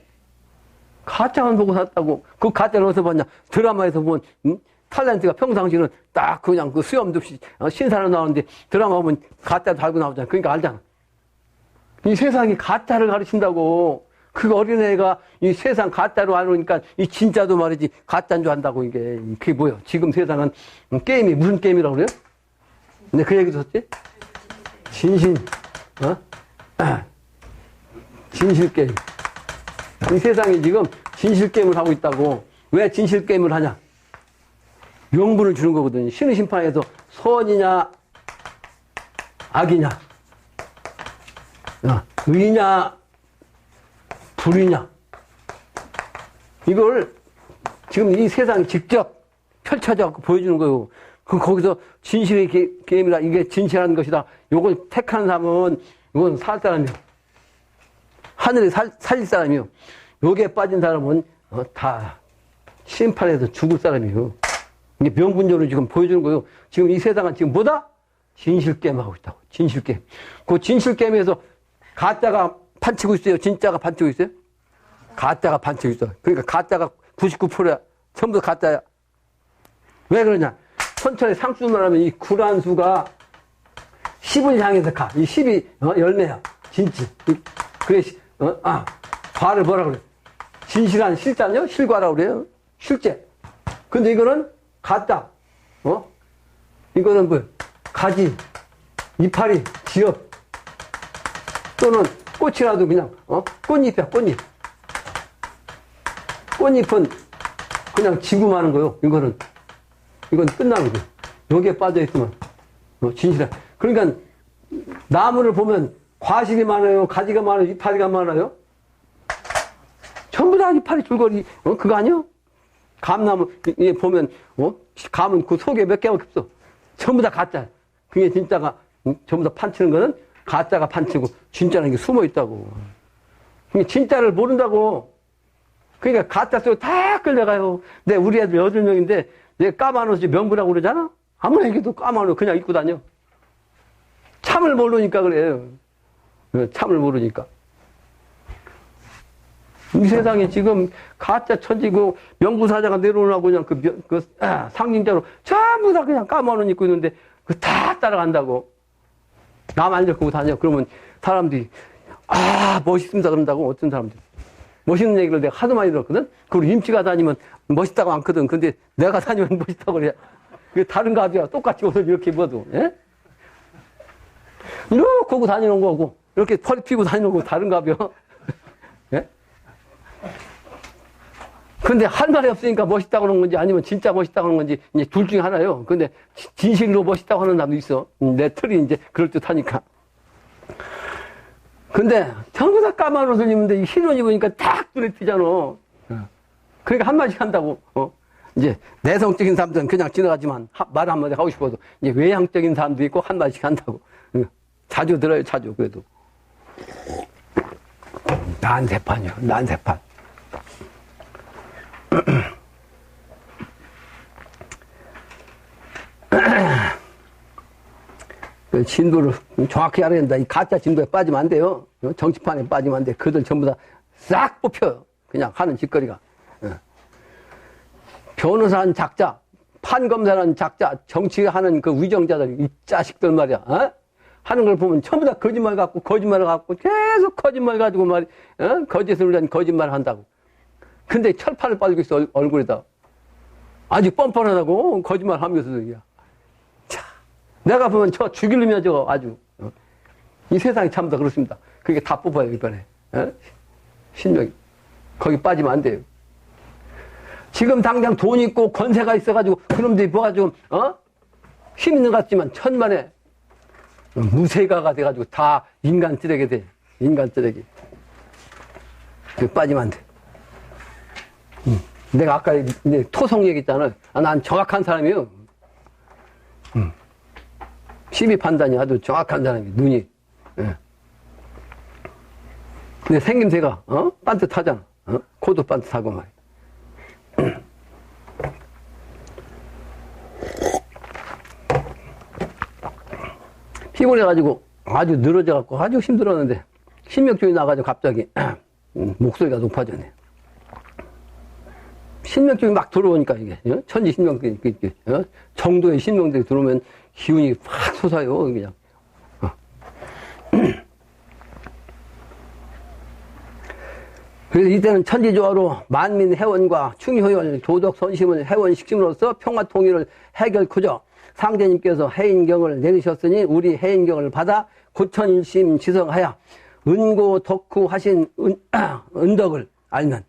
가짜만 보고 샀다고. 그 가짜를 어디서 봤냐? 드라마에서 본, 탤런트가 평상시는 딱 그냥 그 수염도 없이 신사로 나오는데 드라마 보면 가짜 달고 나오잖아. 그러니까 알잖아. 이 세상이 가짜를 가르친다고. 그 어린애가 이 세상 가짜로 알으니까 이 진짜도 말이지 가짜인 줄 안다고 이게. 그게 뭐야? 지금 세상은 게임이 무슨 게임이라고 그래요? 근데 그 얘기도 썼지? 진심. 진실게임. 이 세상에 지금 진실게임을 하고 있다고. 왜 진실게임을 하냐? 명분을 주는 거거든요. 신의 심판에서 선이냐, 악이냐, 의냐, 불이냐. 이걸 지금 이 세상에 직접 펼쳐져 갖고 보여주는 거예요. 거기서 진실의 게임이다. 이게 진실한 것이다. 요걸 택한 사람은, 이건 살 사람이요. 하늘에 살릴 사람이요. 여기에 빠진 사람은 다 심판에서 죽을 사람이요. 이게 명분적으로 지금 보여주는 거예요. 지금 이 세상은 지금 뭐다? 진실게임 하고 있다고. 진실게임. 그 진실게임에서 가짜가 판치고 있어요? 진짜가 판치고 있어요? 가짜가 판치고 있어. 그러니까 가짜가 99%야. 전부 다 가짜야. 왜 그러냐? 천천히 상수만 하면 이 구란수가 10을 향해서 가. 이 10이 열매야. 진실. 그래, 과를 뭐라 그래? 진실한 실자요? 실과라고 그래요. 실제. 근데 이거는 가짜. 이거는 뭐, 가지, 이파리, 지엽. 또는 꽃이라도 그냥, 꽃잎이야, 꽃잎. 꽃잎은 그냥 지고 마는 거요. 이건 끝나는 거예요. 여기에 빠져있으면, 진실해. 그러니까, 나무를 보면 과실이 많아요? 가지가 많아요? 이파리가 많아요? 전부 다 이파리 줄거리, 그거 아니요? 감나무, 보면, 감은 그 속에 몇 개밖에 없어. 전부 다 가짜. 그게 진짜가, 전부 다 판치는 거는 가짜가 판치고, 진짜는 게 숨어 있다고. 진짜를 모른다고. 그러니까 가짜 속에 다 끌려가요. 근데 우리 애들 8명인데, 얘 까만 옷이 명부라고 그러잖아? 아무나 얘기도 까만 옷 그냥 입고 다녀. 참을 모르니까 그래요. 참을 모르니까. 이 세상에 지금 가짜 천지고 명부사자가 내려오라고 그냥 상징자로 전부 다 그냥 까만 옷 입고 있는데 그 다 따라간다고. 남 안 적고 다녀. 그러면 사람들이 멋있습니다 그런다고. 어떤 사람들이. 멋있는 얘기를 내가 하도 많이 들었거든. 그리고 임치가 다니면 멋있다고 않거든. 근데 내가 다니면 멋있다고 그래. 그게 다른 가비야. 똑같이 옷을 이렇게 입어도. 예? 이렇게 하고 다니는 거고 이렇게 펄 피고 다니는 거고 다른 가비야. 예? 근데 할 말이 없으니까 멋있다고 하는 건지 아니면 진짜 멋있다고 하는 건지 이제 둘 중에 하나요. 근데 진실로 멋있다고 하는 사람도 있어. 내 틀이 이제 그럴듯하니까. 근데 전부 다 까만 옷을 입는데 흰 옷 입으니까 딱 눈에 띄잖아. 그러니까 한마디씩 한다고. 이제 내성적인 사람들은 그냥 지나가지만 말 한마디 하고 싶어도 이제 외향적인 사람도 있고 한마디씩 한다고. 자주 들어요. 자주. 그래도. 난세판이요. 난세판. 진도를 정확히 알아야 된다. 이 가짜 진도에 빠지면 안 돼요. 정치판에 빠지면 안 돼. 그들 전부 다 싹 뽑혀요. 그냥 하는 짓거리가. 변호사는 작자, 판검사는 작자, 정치하는 그 위정자들, 이 자식들 말이야. 하는 걸 보면 전부 다 거짓말 갖고, 거짓말 갖고, 계속 거짓말 가지고 거짓을 위한 거짓말 한다고. 근데 철판을 빠지고 있어, 얼굴에다. 아주 뻔뻔하다고, 거짓말 하면서, 야. 차, 내가 보면 죽일 놈이야, 저거, 아주. 이 세상이 참 다 그렇습니다. 그게 다 뽑아요, 이번에. 신명이. 거기 빠지면 안 돼요. 지금 당장 돈 있고 권세가 있어가지고, 그놈들이 뭐가 좀, 힘 있는 것 같지만, 천만에 무쇠가가 돼가지고 다 인간 쓰레기 돼. 인간 쓰레기. 빠지면 안 돼. 내가 아까 토성 얘기했잖아. 난 정확한 사람이에요. 시비 판단이 아주 정확한 사람이 눈이. 근데 생김새가 반듯하잖아. 코도 반듯하고 말이야. 피곤해가지고 아주 늘어져갖고 아주 힘들었는데 신명증이 나가지고 갑자기 목소리가 높아졌네. 신명증이 막 들어오니까 이게 천지 신명들이 정도의 신명들이 들어오면 기운이 확 솟아요 그냥. 그래서 이때는 천지조화로 만민 해원과 충효열 도덕 선심을 해원 식심으로써 평화 통일을 해결코죠. 상제님께서 해인경을 내리셨으니 우리 해인경을 받아 고천일심 지성하여 은고 덕후 하신 은덕을 알면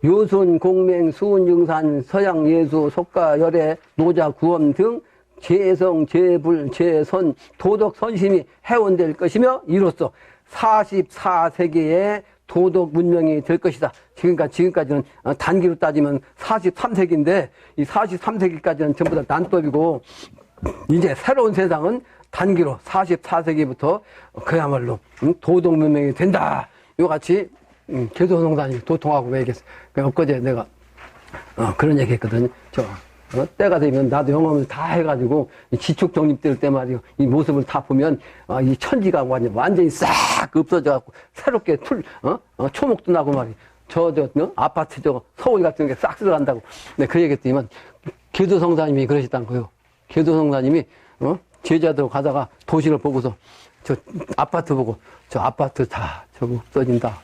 요순, 공맹, 수운증산, 서양 예수, 속가, 열애, 노자, 구엄 등 재성, 재불, 재선, 도덕 선심이 해원될 것이며 이로써 44세기의 도덕 문명이 될 것이다. 지금까지는 단기로 따지면 43세기인데 이 43세기까지는 전부 다 난법이고 이제 새로운 세상은 단기로 44세기부터 그야말로 도덕 문명이 된다. 요같이 개도성사님이 도통하고 얘기했어. 엊그제 내가 그런 얘기 했거든. 때가 되면 나도 영험을 다 해가지고 지축 정립될 때 말이요. 이 모습을 다 보면 이 천지가 완전히 싹 없어져갖고 새롭게 초목도 나고 말이요. 아파트 서울 같은 게 싹 들어간다고. 네, 그 얘기 했더니만 개도성사님이 그러셨다는 거요. 개도성사님이 제자도 가다가 도시를 보고서 저 아파트 보고 저 아파트 다 저거 없어진다.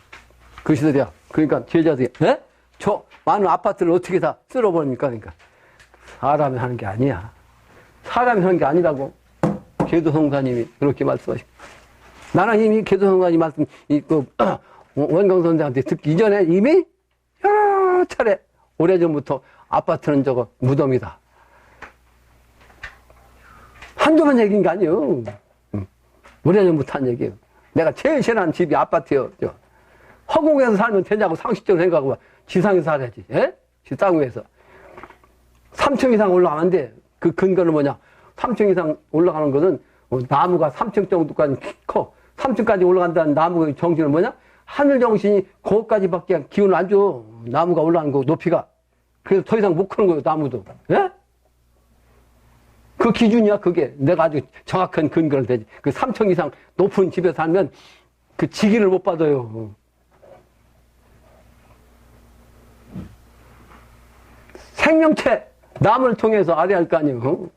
그러시더래요. 그러니까 제자들이 에? 저 많은 아파트를 어떻게 다 쓸어버립니까? 그러니까 사람이 하는 게 아니야. 사람이 하는 게 아니라고 개도성사님이 그렇게 말씀하시고 나는 이미 개도성사님 말씀 원광 선생한테 듣기 이전에 이미 여러 차례 오래전부터 아파트는 저거 무덤이다. 한두 번 얘기인 게 아니에요. 오래전부터 한 얘기예요. 내가 제일 싫어하는 집이 아파트예요. 허공에서 살면 되냐고 상식적으로 생각하고 지상에서 살아야지. 예? 땅 위에서. 3층 이상 올라가면 안 돼. 그 근거는 뭐냐? 3층 이상 올라가는 것은 나무가 3층 정도까지 커. 3층까지 올라간다는 나무의 정신은 뭐냐? 하늘 정신이 거기까지밖에 기운을 안 줘. 나무가 올라가는 거 높이가. 그래서 더 이상 못 크는 거예요, 나무도. 예? 그 기준이야, 그게. 내가 아주 정확한 근거를 대지. 그 3층 이상 높은 집에 살면 그 직위를 못 받아요. 생명체, 남을 통해서 알아야 할 거 아니에요.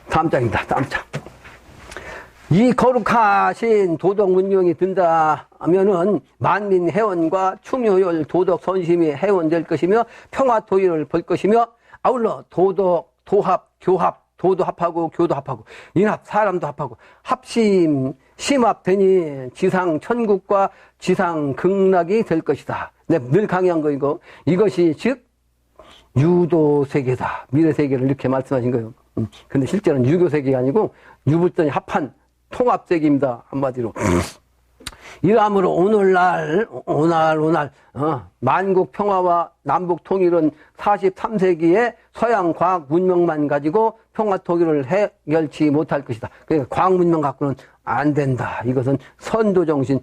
다음 장입니다, 다음 장. 이 거룩하신 도덕 문명이 든다 하면은 만민 해원과 충효율 도덕 선심이 해원될 것이며 평화 토의를 볼 것이며 아울러 도덕, 도합, 교합, 도도 합하고 교도 합하고 인합, 사람도 합하고 합심, 심합되니 지상 천국과 지상 극락이 될 것이다. 내가 늘 강의한 거 이것이 즉 유도 세계다. 미래 세계를 이렇게 말씀하신 거예요. 근데 실제로는 유교 세계가 아니고 유불전이 합한 통합 세계입니다. 한마디로. 이러므로 오늘날 만국 평화와 남북 통일은 43세기의 서양 과학 문명만 가지고 평화 통일을 해결치 못할 것이다. 그러니까 과학 문명 갖고는 안 된다. 이것은 선도 정신,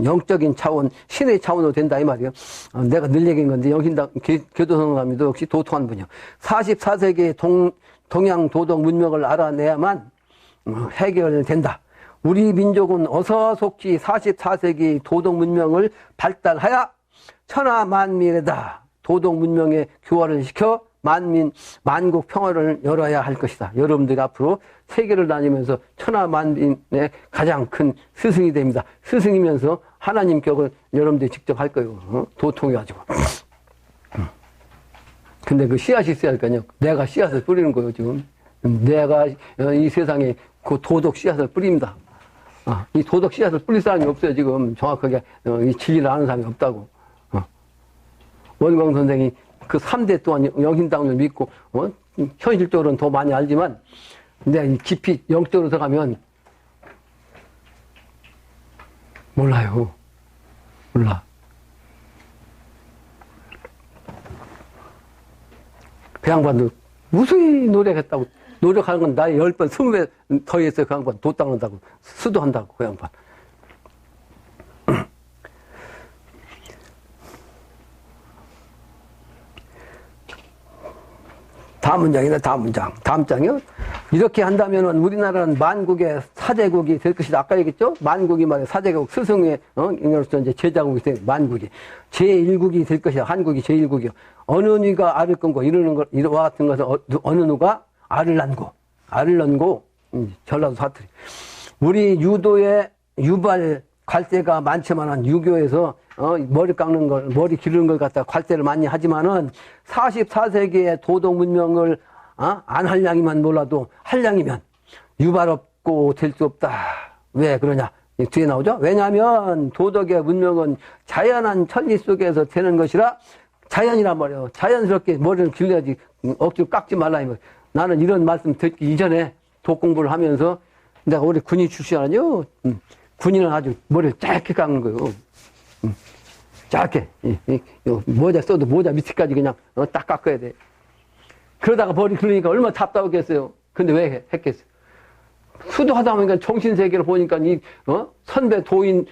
영적인 차원, 신의 차원으로 된다 이 말이에요. 내가 늘 얘기한 건데 영신당 교도성사님도 역시 도통한 분이요. 44세기의 동양 도덕 문명을 알아내야만 해결된다. 우리 민족은 어서 속히 44세기 도덕 문명을 발달하여 천하 만민에다 도덕 문명의 교화를 시켜 만국 평화를 열어야 할 것이다. 여러분들이 앞으로 세계를 다니면서 천하 만민의 가장 큰 스승이 됩니다. 스승이면서 하나님 격을 여러분들이 직접 할 거예요. 도통해가지고. 근데 그 씨앗이 있어야 할 거 아니에요. 내가 씨앗을 뿌리는 거예요, 지금. 내가 이 세상에 그 도덕 씨앗을 뿌립니다. 이 도덕 씨앗을 뿌릴 사람이 없어요, 지금. 정확하게 이 진리를 아는 사람이 없다고. 원광 선생이 그 3대 동안 영신당을 믿고 현실적으로는 더 많이 알지만 근데 깊이 영적으로 들어가면 몰라요. 몰라. 그 양반도 무수히 노력했다고. 노력하는 건 나의 10번, 20배 더 했어요. 그 양반 도 닦는다고. 수도한다고, 그 양반. 다음 문장이다, 다음 문장. 다음 장이요. 이렇게 한다면은 우리나라는 만국의 사제국이 될 것이다. 아까 얘기했죠? 만국이 말이야. 사제국, 스승의, 인으로서 이제 제자국이 될, 만국이. 제1국이 될 것이다. 한국이 제1국이요. 어느 누가 알을 끊고 이러는 것, 이와 같은 것은 어느 누가 알을 낳고, 전라도 사투리. 우리 유도의 유발 괄세가 많지만은 유교에서 머리 깎는 걸, 머리 기르는 걸 갖다가 괄세를 많이 하지만은 44세기의 도덕 문명을 안 할 양이만 몰라도 할 양이면 유발업 없고 될 수 없다. 왜 그러냐? 뒤에 나오죠? 왜냐하면 도덕의 문명은 자연한 천리 속에서 되는 것이라 자연이란 말이에요. 자연스럽게 머리를 길러야지 억지로 깎지 말라. 이 말. 나는 이런 말씀 듣기 이전에 독 공부를 하면서 내가 우리 군인 출신 아니요? 군인은 아주 머리를 짧게 깎는 거예요. 짧게. 모자 써도 모자 밑에까지 그냥 딱 깎아야 돼. 그러다가 머리 길르니까 얼마나 답답하겠어요. 근데 왜 했겠어요? 수도하다 보니까 정신세계를 보니까 선배, 도인,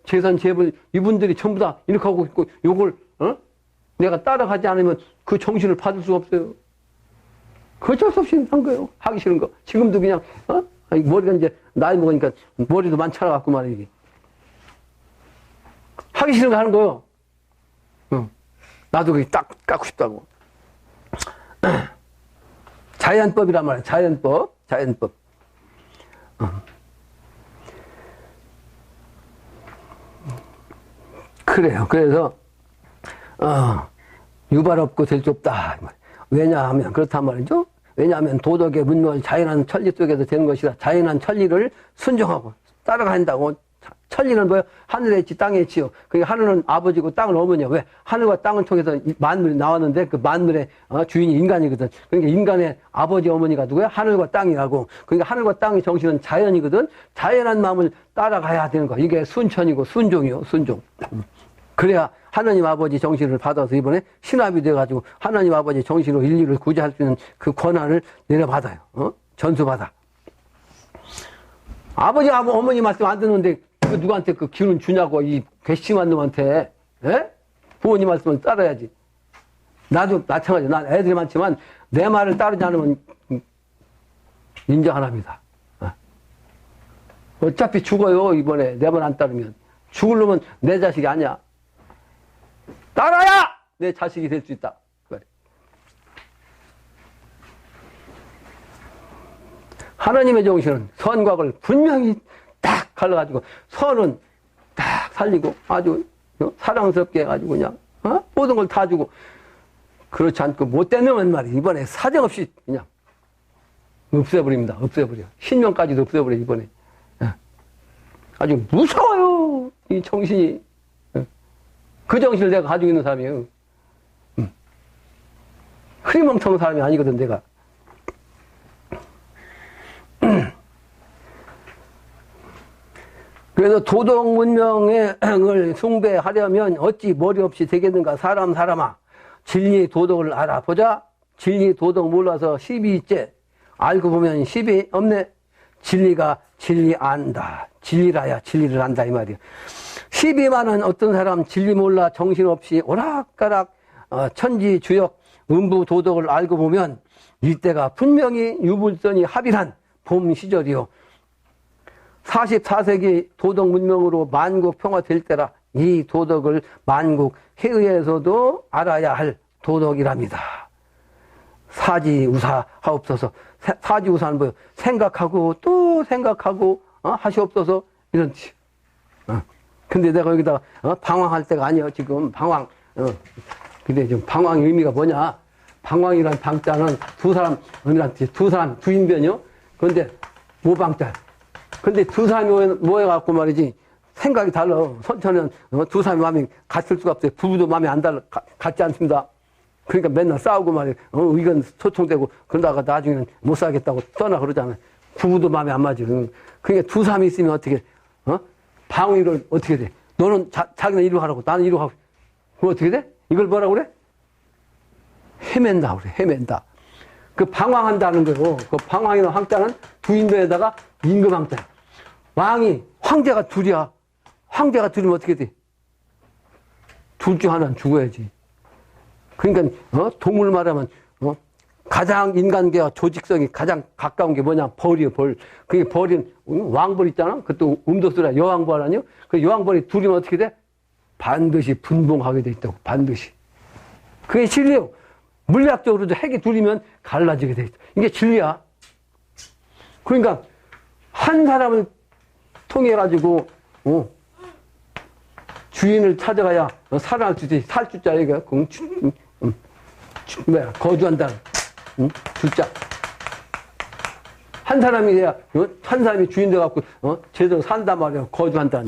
재선, 재벌, 이분들이 전부 다 이렇게 하고 있고, 요걸, 내가 따라가지 않으면 그 정신을 받을 수가 없어요. 어쩔 수 없이 한 거예요. 하기 싫은 거. 지금도 그냥, 머리가 이제 나이 먹으니까 머리도 많잖아갖고 말이지. 하기 싫은 거 하는 거예요. 나도 그게 딱 깎고 싶다고. 자연법이란 말이야. 자연법. 그래요. 그래서 유발 없고 될 수 없다. 왜냐하면 그렇단 말이죠. 왜냐하면 도덕의 문명은 자연한 천리 속에서 되는 것이라 자연한 천리를 순종하고 따라간다고. 천리는 뭐예요? 하늘에 있지 땅에 있지요. 그러니까 하늘은 아버지고 땅은 어머니야. 왜? 하늘과 땅을 통해서 만물이 나왔는데 그 만물의 주인이 인간이거든. 그러니까 인간의 아버지 어머니가 누구야? 하늘과 땅이라고. 그러니까 하늘과 땅의 정신은 자연이거든. 자연한 마음을 따라가야 되는 거. 이게 순천이고 순종이요. 순종. 그래야 하나님 아버지 정신을 받아서 이번에 신합이 돼가지고 하나님 아버지 정신으로 인류를 구제할 수 있는 그 권한을 내려받아요. 전수받아. 아버지, 어머니 말씀 안 듣는데 그 누구한테 그 기운 주냐고 이 괘씸한 놈한테. 에? 부모님 말씀을 따라야지. 나도 마찬가지야. 난 애들이 많지만 내 말을 따르지 않으면 인정 안 합니다. 어차피 죽어요. 이번에 내 말 안 따르면. 죽을 놈은 내 자식이 아니야. 따라야 내 자식이 될 수 있다. 하나님의 정신은 선과 악을 분명히 딱 갈라가지고 선은 딱 살리고 아주 사랑스럽게 해가지고 그냥 모든 걸 다 주고 그렇지 않고 못된 놈은 말이야. 이번에 사정없이 그냥 없애버립니다. 없애버려. 신명까지도 없애버려 이번에. 아주 무서워요. 이 정신이. 그 정신을 내가 가지고 있는 사람이에요. 흐리멍텅한 사람이 아니거든 내가. 그래서 도덕 문명을 숭배하려면 어찌 머리 없이 되겠는가. 사람아 진리 도덕을 알아보자. 진리 도덕 몰라서 시비 있지. 알고 보면 시비 없네. 진리가 진리 안다. 진리라야 진리를 안다 이 말이야. 시비 많은 어떤 사람 진리 몰라 정신없이 오락가락 천지주역 음부 도덕을 알고 보면 이때가 분명히 유불선이 합일한 봄 시절이요. 44세기 도덕 문명으로 만국 평화 될 때라 이 도덕을 만국 해의에서도 알아야 할 도덕이랍니다. 사지우사 하옵소서. 사지우사는 뭐예요? 생각하고 또 생각하고 하시옵소서 이런 뜻. 근데 내가 여기다 방황할 때가 아니야 지금 방황. 근데 지금 방황의 의미가 뭐냐? 방황이란 방자는 두 사람 두인변이요. 그런데 모방자. 근데 두 사람이 모여갖고 말이지 생각이 달라. 선천은 두 사람이 마음이 같을 수가 없어요. 부부도 마음이 안 달라 같지 않습니다. 그러니까 맨날 싸우고 말이에요. 의견 소통되고 그러다가 나중에는 못 살겠다고 떠나 그러잖아요. 부부도 마음에 안 맞아. 그러니까 두 사람이 있으면 어떻게 방위를 어떻게 돼? 너는 자기는 이리로 하라고 나는 이리로 하고. 그럼 어떻게 돼? 이걸 뭐라고 그래? 헤맨다 그래. 헤맨다. 그 방황한다는 거고 그 방황이나 황자는 두인도에다가 임금황자. 왕이 황제가 둘이야. 황제가 둘이면 어떻게 돼? 둘 중 하나는 죽어야지. 그러니까 동물 말하면 가장 인간계와 조직성이 가장 가까운 게 뭐냐? 벌이요, 벌. 그게 벌인 왕벌 있잖아. 그것도 음도수라 여왕벌 아니요? 그 여왕벌이 둘이면 어떻게 돼? 반드시 분봉하게 돼 있다고. 반드시. 그게 진리예요. 물리학적으로도 핵이 둘이면 갈라지게 돼 있다. 이게 진리야. 그러니까 한 사람을 통해 가지고 주인을 찾아가야 살아날 수 있지. 살 주자 이거 거주한다는 주자. 산 사람이 돼야, 산 사람이 주인 돼갖고, 제대로 산단 말이야. 거주한다는,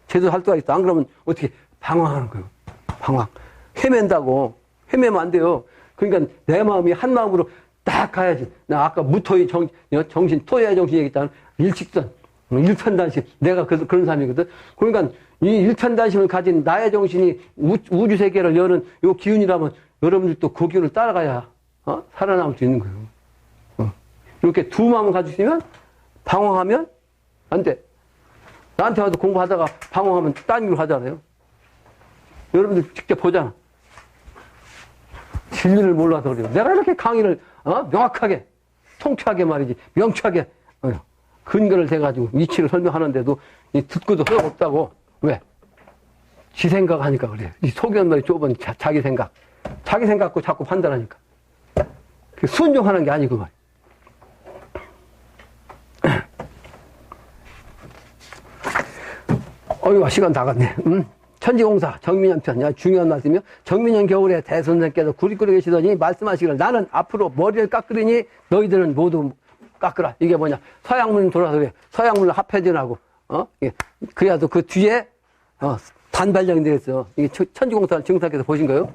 제대로 할 수가 있어. 안 그러면 어떻게 방황하는 거예요. 방황. 헤맨다고. 헤매면 안 돼요. 그러니까 내 마음이 한 마음으로 딱 가야지. 나 아까 무토의 정신, 토의 정신 얘기했잖아. 일직선, 일편단심. 내가 그런 사람이거든. 그러니까 이 일편단심을 가진 나의 정신이 우주 세계를 여는 요 기운이라면 여러분들도 그 기운을 따라가야, 살아남을 수 있는 거예요. 이렇게 두 마음을 가지시면 방황하면 안 돼. 나한테 와서 공부하다가 방황하면 딴 길로 가잖아요. 여러분들 직접 보잖아. 진리를 몰라서 그래요. 내가 이렇게 강의를 명확하게, 통쾌하게 말이지, 명쾌하게 근거를 대가지고 이치를 설명하는데도 듣고도 소용없다고. 왜? 지 생각하니까 그래요. 이 소견말이 좁은 자기 생각. 자기 생각 갖고 자꾸 판단하니까. 순종하는 게 아니고 말이야. 어이구, 시간 다 갔네. 천지공사 정민현 편. 야, 중요한 말씀이요. 정민현 겨울에 대선생께서 구리 끓여 계시더니 말씀하시기를 나는 앞으로 머리를 깎으리니 너희들은 모두 깎으라. 이게 뭐냐. 서양문 돌아서 그래. 서양문을 합해진하고, 그래야도 그 뒤에, 단발령이 되겠어. 이게 천지공사 증사께서 보신 거예요.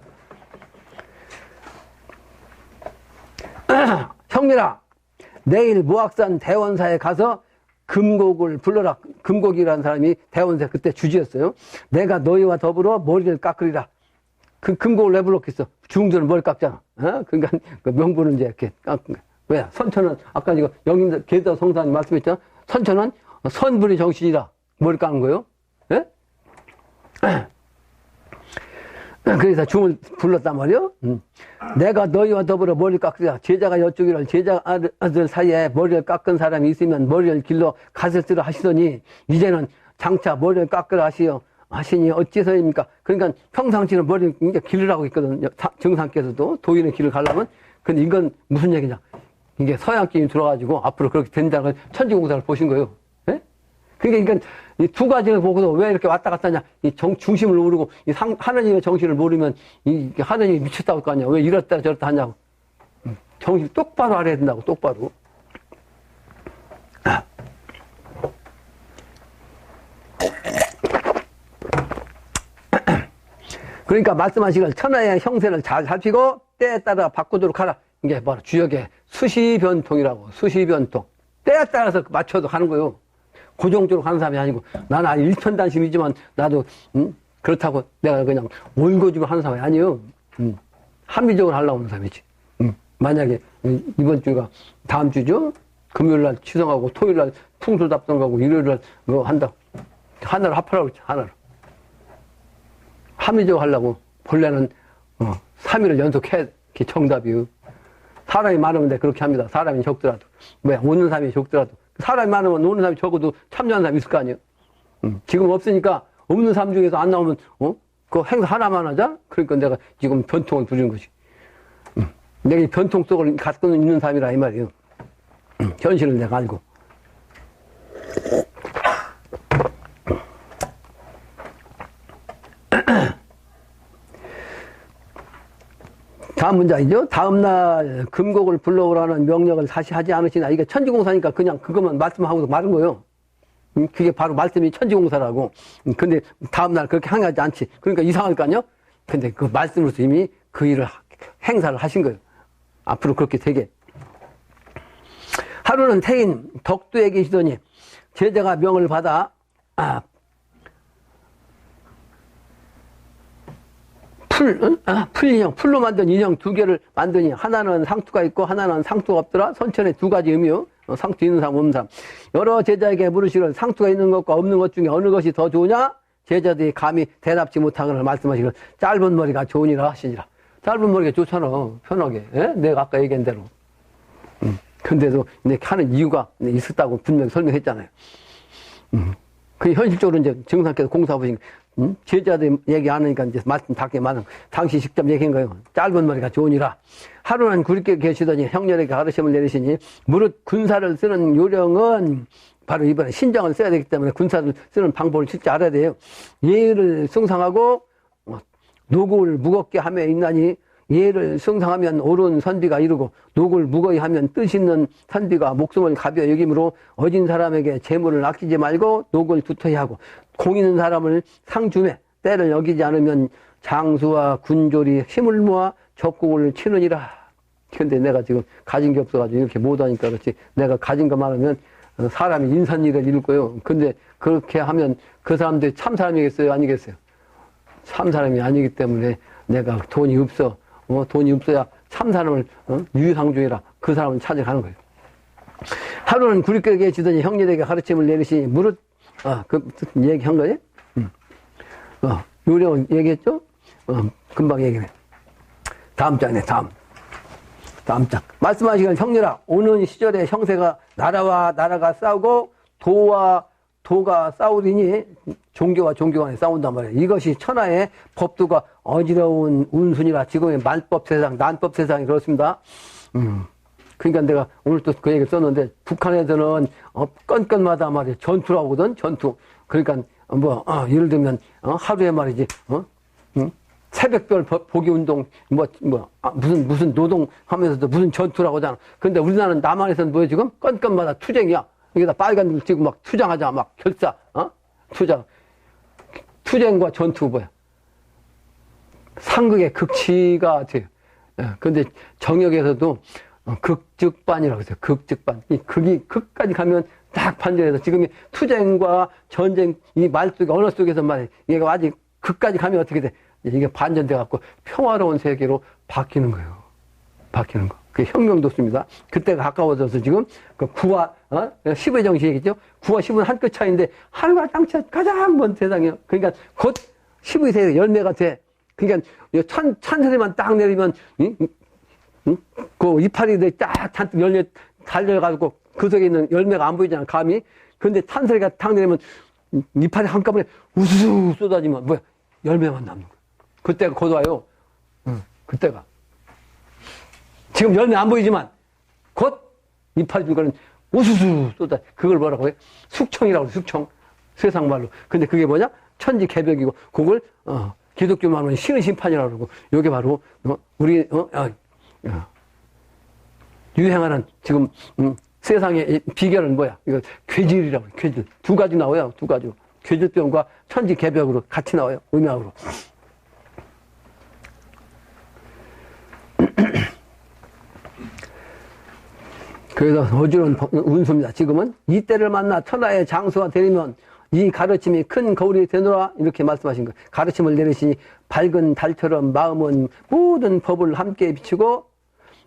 형님아, 내일 무악산 대원사에 가서 금곡을 불러라. 금곡이라는 사람이 대원사 그때 주지였어요. 내가 너희와 더불어 머리를 깎으리라. 그 금곡을 왜 불렀겠어? 중들은 머리 깎잖아. 그러니까 그 명분은 이제 이렇게 깎은 거야. 왜? 선천은 아까 이거 영림도 계도 성사님 말씀했죠. 선천은 선불의 정신이라 머리 깎는 거예요. 예? 그래서 중을 불렀단 말이요. 내가 너희와 더불어 머리를 깎으리라. 제자가 여쭈기를 제자들 사이에 머리를 깎은 사람이 있으면 머리를 길러 가슬쓰라 하시더니 이제는 장차 머리를 깎으라 하시니 어째서입니까? 그러니까 평상시는 머리를 이제 기르라고 있거든요. 정상께서도 도인의 길을 가려면. 근데 이건 무슨 얘기냐? 이게 서양 기운이 들어가지고 앞으로 그렇게 된다는 천지공사를 보신 거예요. 예? 그러니까 이 두 가지를 보고도 왜 이렇게 왔다 갔다 하냐. 이 중심을 모르고 하느님의 정신을 모르면 하느님이 미쳤다고 할 거 아니야. 왜 이렇다 저렇다 하냐고. 정신 똑바로 알아야 된다고, 똑바로. 그러니까 말씀하시길 천하의 형세를 잘 살피고 때에 따라 바꾸도록 하라. 이게 바로 주역의 수시변통이라고. 수시변통. 때에 따라서 맞춰도 가는 거예요. 고정적으로 가는 사람이 아니고 나는 일편단심이지만 나도 그렇다고 내가 그냥 올고지고 하는 사람이 아니에요. 합리적으로 하려고 하는 사람이지. 만약에 이번 주가 다음 주죠. 금요일날 치성하고 토요일날 풍술답성하고 일요일날 뭐 한다. 하나로 합하라고 그랬지. 하나로. 합리적으로 하려고 본래는 3일을 연속해. 그게 정답이에요. 사람이 많으면 그렇게 합니다. 사람이 적더라도. 왜? 오는 사람이 적더라도. 사람이 많으면 오는 사람이 적어도 참여하는 사람이 있을 거 아니에요. 지금 없으니까 없는 사람 중에서 안 나오면 그 행사 하나만 하자? 그러니까 내가 지금 변통을 부리는 거지. 내가 이 변통 속을 갖고 있는 사람이라 이 말이에요. 현실을 내가 알고. 다음 문장이죠. 다음날 금곡을 불러오라는 명령을 다시 하지 않으시나. 이게 천지공사니까 그냥 그것만 말씀하고 마른 거예요. 그게 바로 말씀이 천지공사라고. 근데 다음날 그렇게 행하지 않지. 그러니까 이상할 거 아니야? 근데 그 말씀으로서 이미 그 일을 행사를 하신 거예요. 앞으로 그렇게 되게. 하루는 태인 덕두에 계시더니 제자가 명을 받아 풀인형, 풀로 만든 인형 두 개를 만드니 하나는 상투가 있고 하나는 상투가 없더라. 선천에 두 가지 의미요. 상투 있는 사람, 없는 사람. 여러 제자에게 물으시기를 상투가 있는 것과 없는 것 중에 어느 것이 더 좋으냐? 제자들이 감히 대답지 못하기를 말씀하시기를 짧은 머리가 좋으니라 하시니라. 짧은 머리가 좋잖아. 편하게. 예? 내가 아까 얘기한 대로. 근데도 이렇게 하는 이유가 있었다고 분명히 설명했잖아요. 그 현실적으로 이제 정상께서 공사 보신 제자들 얘기 안 하니까 이제 말씀 닿게 많은 당시 직접 얘기한 거예요. 짧은 머리가 좋으니라. 하루는 굵게 계시더니 형렬에게 가르침을 내리시니 무릇 군사를 쓰는 요령은 바로 이번에 신정을 써야 되기 때문에 군사를 쓰는 방법을 실제 알아야 돼요. 예의를 숭상하고 노고를 무겁게 하며 있나니 예를 승상하면 옳은 선비가 이루고 녹을 무거이 하면 뜻있는 선비가 목숨을 가벼 여김으로 어진 사람에게 재물을 아끼지 말고 녹을 두터이 하고 공 있는 사람을 상주매 때를 여기지 않으면 장수와 군졸이 힘을 모아 적국을 치느니라. 근데 내가 지금 가진 게 없어가지고 이렇게 못하니까 그렇지 내가 가진 거 많으면 사람이 인산일을 이룰 거예요. 근데 그렇게 하면 그 사람들이 참 사람이겠어요? 아니겠어요? 참 사람이 아니기 때문에 내가 돈이 없어. 돈이 없어야 참 사람을 유상중이라 그 사람을 찾아가는 거예요. 하루는 굴익게 계시더니 형님에게 가르침을 내리시니 무릇 그 얘기한 거예요? 요령 얘기했죠? 금방 얘기해. 다음 장이네, 다음 장. 말씀하시기를 형님아, 오는 시절에 형세가 나라와 나라가 싸우고 도와 도가 싸우리니 종교와 종교 간에 싸운단 말이에요. 이것이 천하의 법도가 어지러운 운순이라 지금의 말법 세상, 난법 세상이 그렇습니다. 그러니까 내가 오늘 또 그 얘기를 썼는데 북한에서는 건건마다 말이에요. 전투라고 하거든, 전투. 그러니까 예를 들면 하루에 말이지 새벽별 보기 운동 무슨 노동하면서도 무슨 전투라고 하잖아. 근데 우리나라는 남한에서는 뭐야 지금 건건마다 투쟁이야. 여기다 빨간 줄 찍고 막 투쟁하자, 막 결사, 투쟁과 전투 뭐야? 상극의 극치가 돼요. 근데 정역에서도 극즉반이라고 해서 극즉반. 이 극까지 가면 딱 반전해서 지금 투쟁과 전쟁, 이 말 속에, 언어 속에서 말이야. 이게 아직 극까지 가면 어떻게 돼? 이게 반전돼갖고 평화로운 세계로 바뀌는 거예요. 바뀌는 거. 그게 혁명도수입니다. 그때가 가까워져서 지금 그 9와 10의 정신 얘기죠. 9와 10은 한 끗 차이인데 하늘과 땅 차이 가장 먼 세상이에요. 그러니까 곧 10의 세계 열매가 돼. 그러니까 찬소리만 딱 내리면 그 이파리들이 딱 잔뜩 열매 달려가지고 그 속에 있는 열매가 안 보이잖아, 감이. 근데 찬소리가 딱 내리면 이파리 한꺼번에 우수수 쏟아지면 뭐야? 열매만 남는 거야. 그때가 곧 와요. 그때가. 지금 열매 안 보이지만 곧 이파리 줄거는 우수수 쏟아. 그걸 뭐라고 해? 숙청이라고 그래, 숙청. 세상 말로. 근데 그게 뭐냐? 천지개벽이고 그걸 기독교 말로는 신의 심판이라고 그러고 요게 바로 우리 유행하는 지금 세상의 비결은 뭐야? 이거 괴질이라고 해. 괴질. 두 가지 나와요. 두 가지로. 괴질병과 천지개벽으로 같이 나와요. 음향으로. 그래서 어지러운 운수입니다. 지금은 이때를 만나 천하의 장수가 되려면 이 가르침이 큰 거울이 되노라 이렇게 말씀하신 거예요. 가르침을 내리시니 밝은 달처럼 마음은 모든 법을 함께 비추고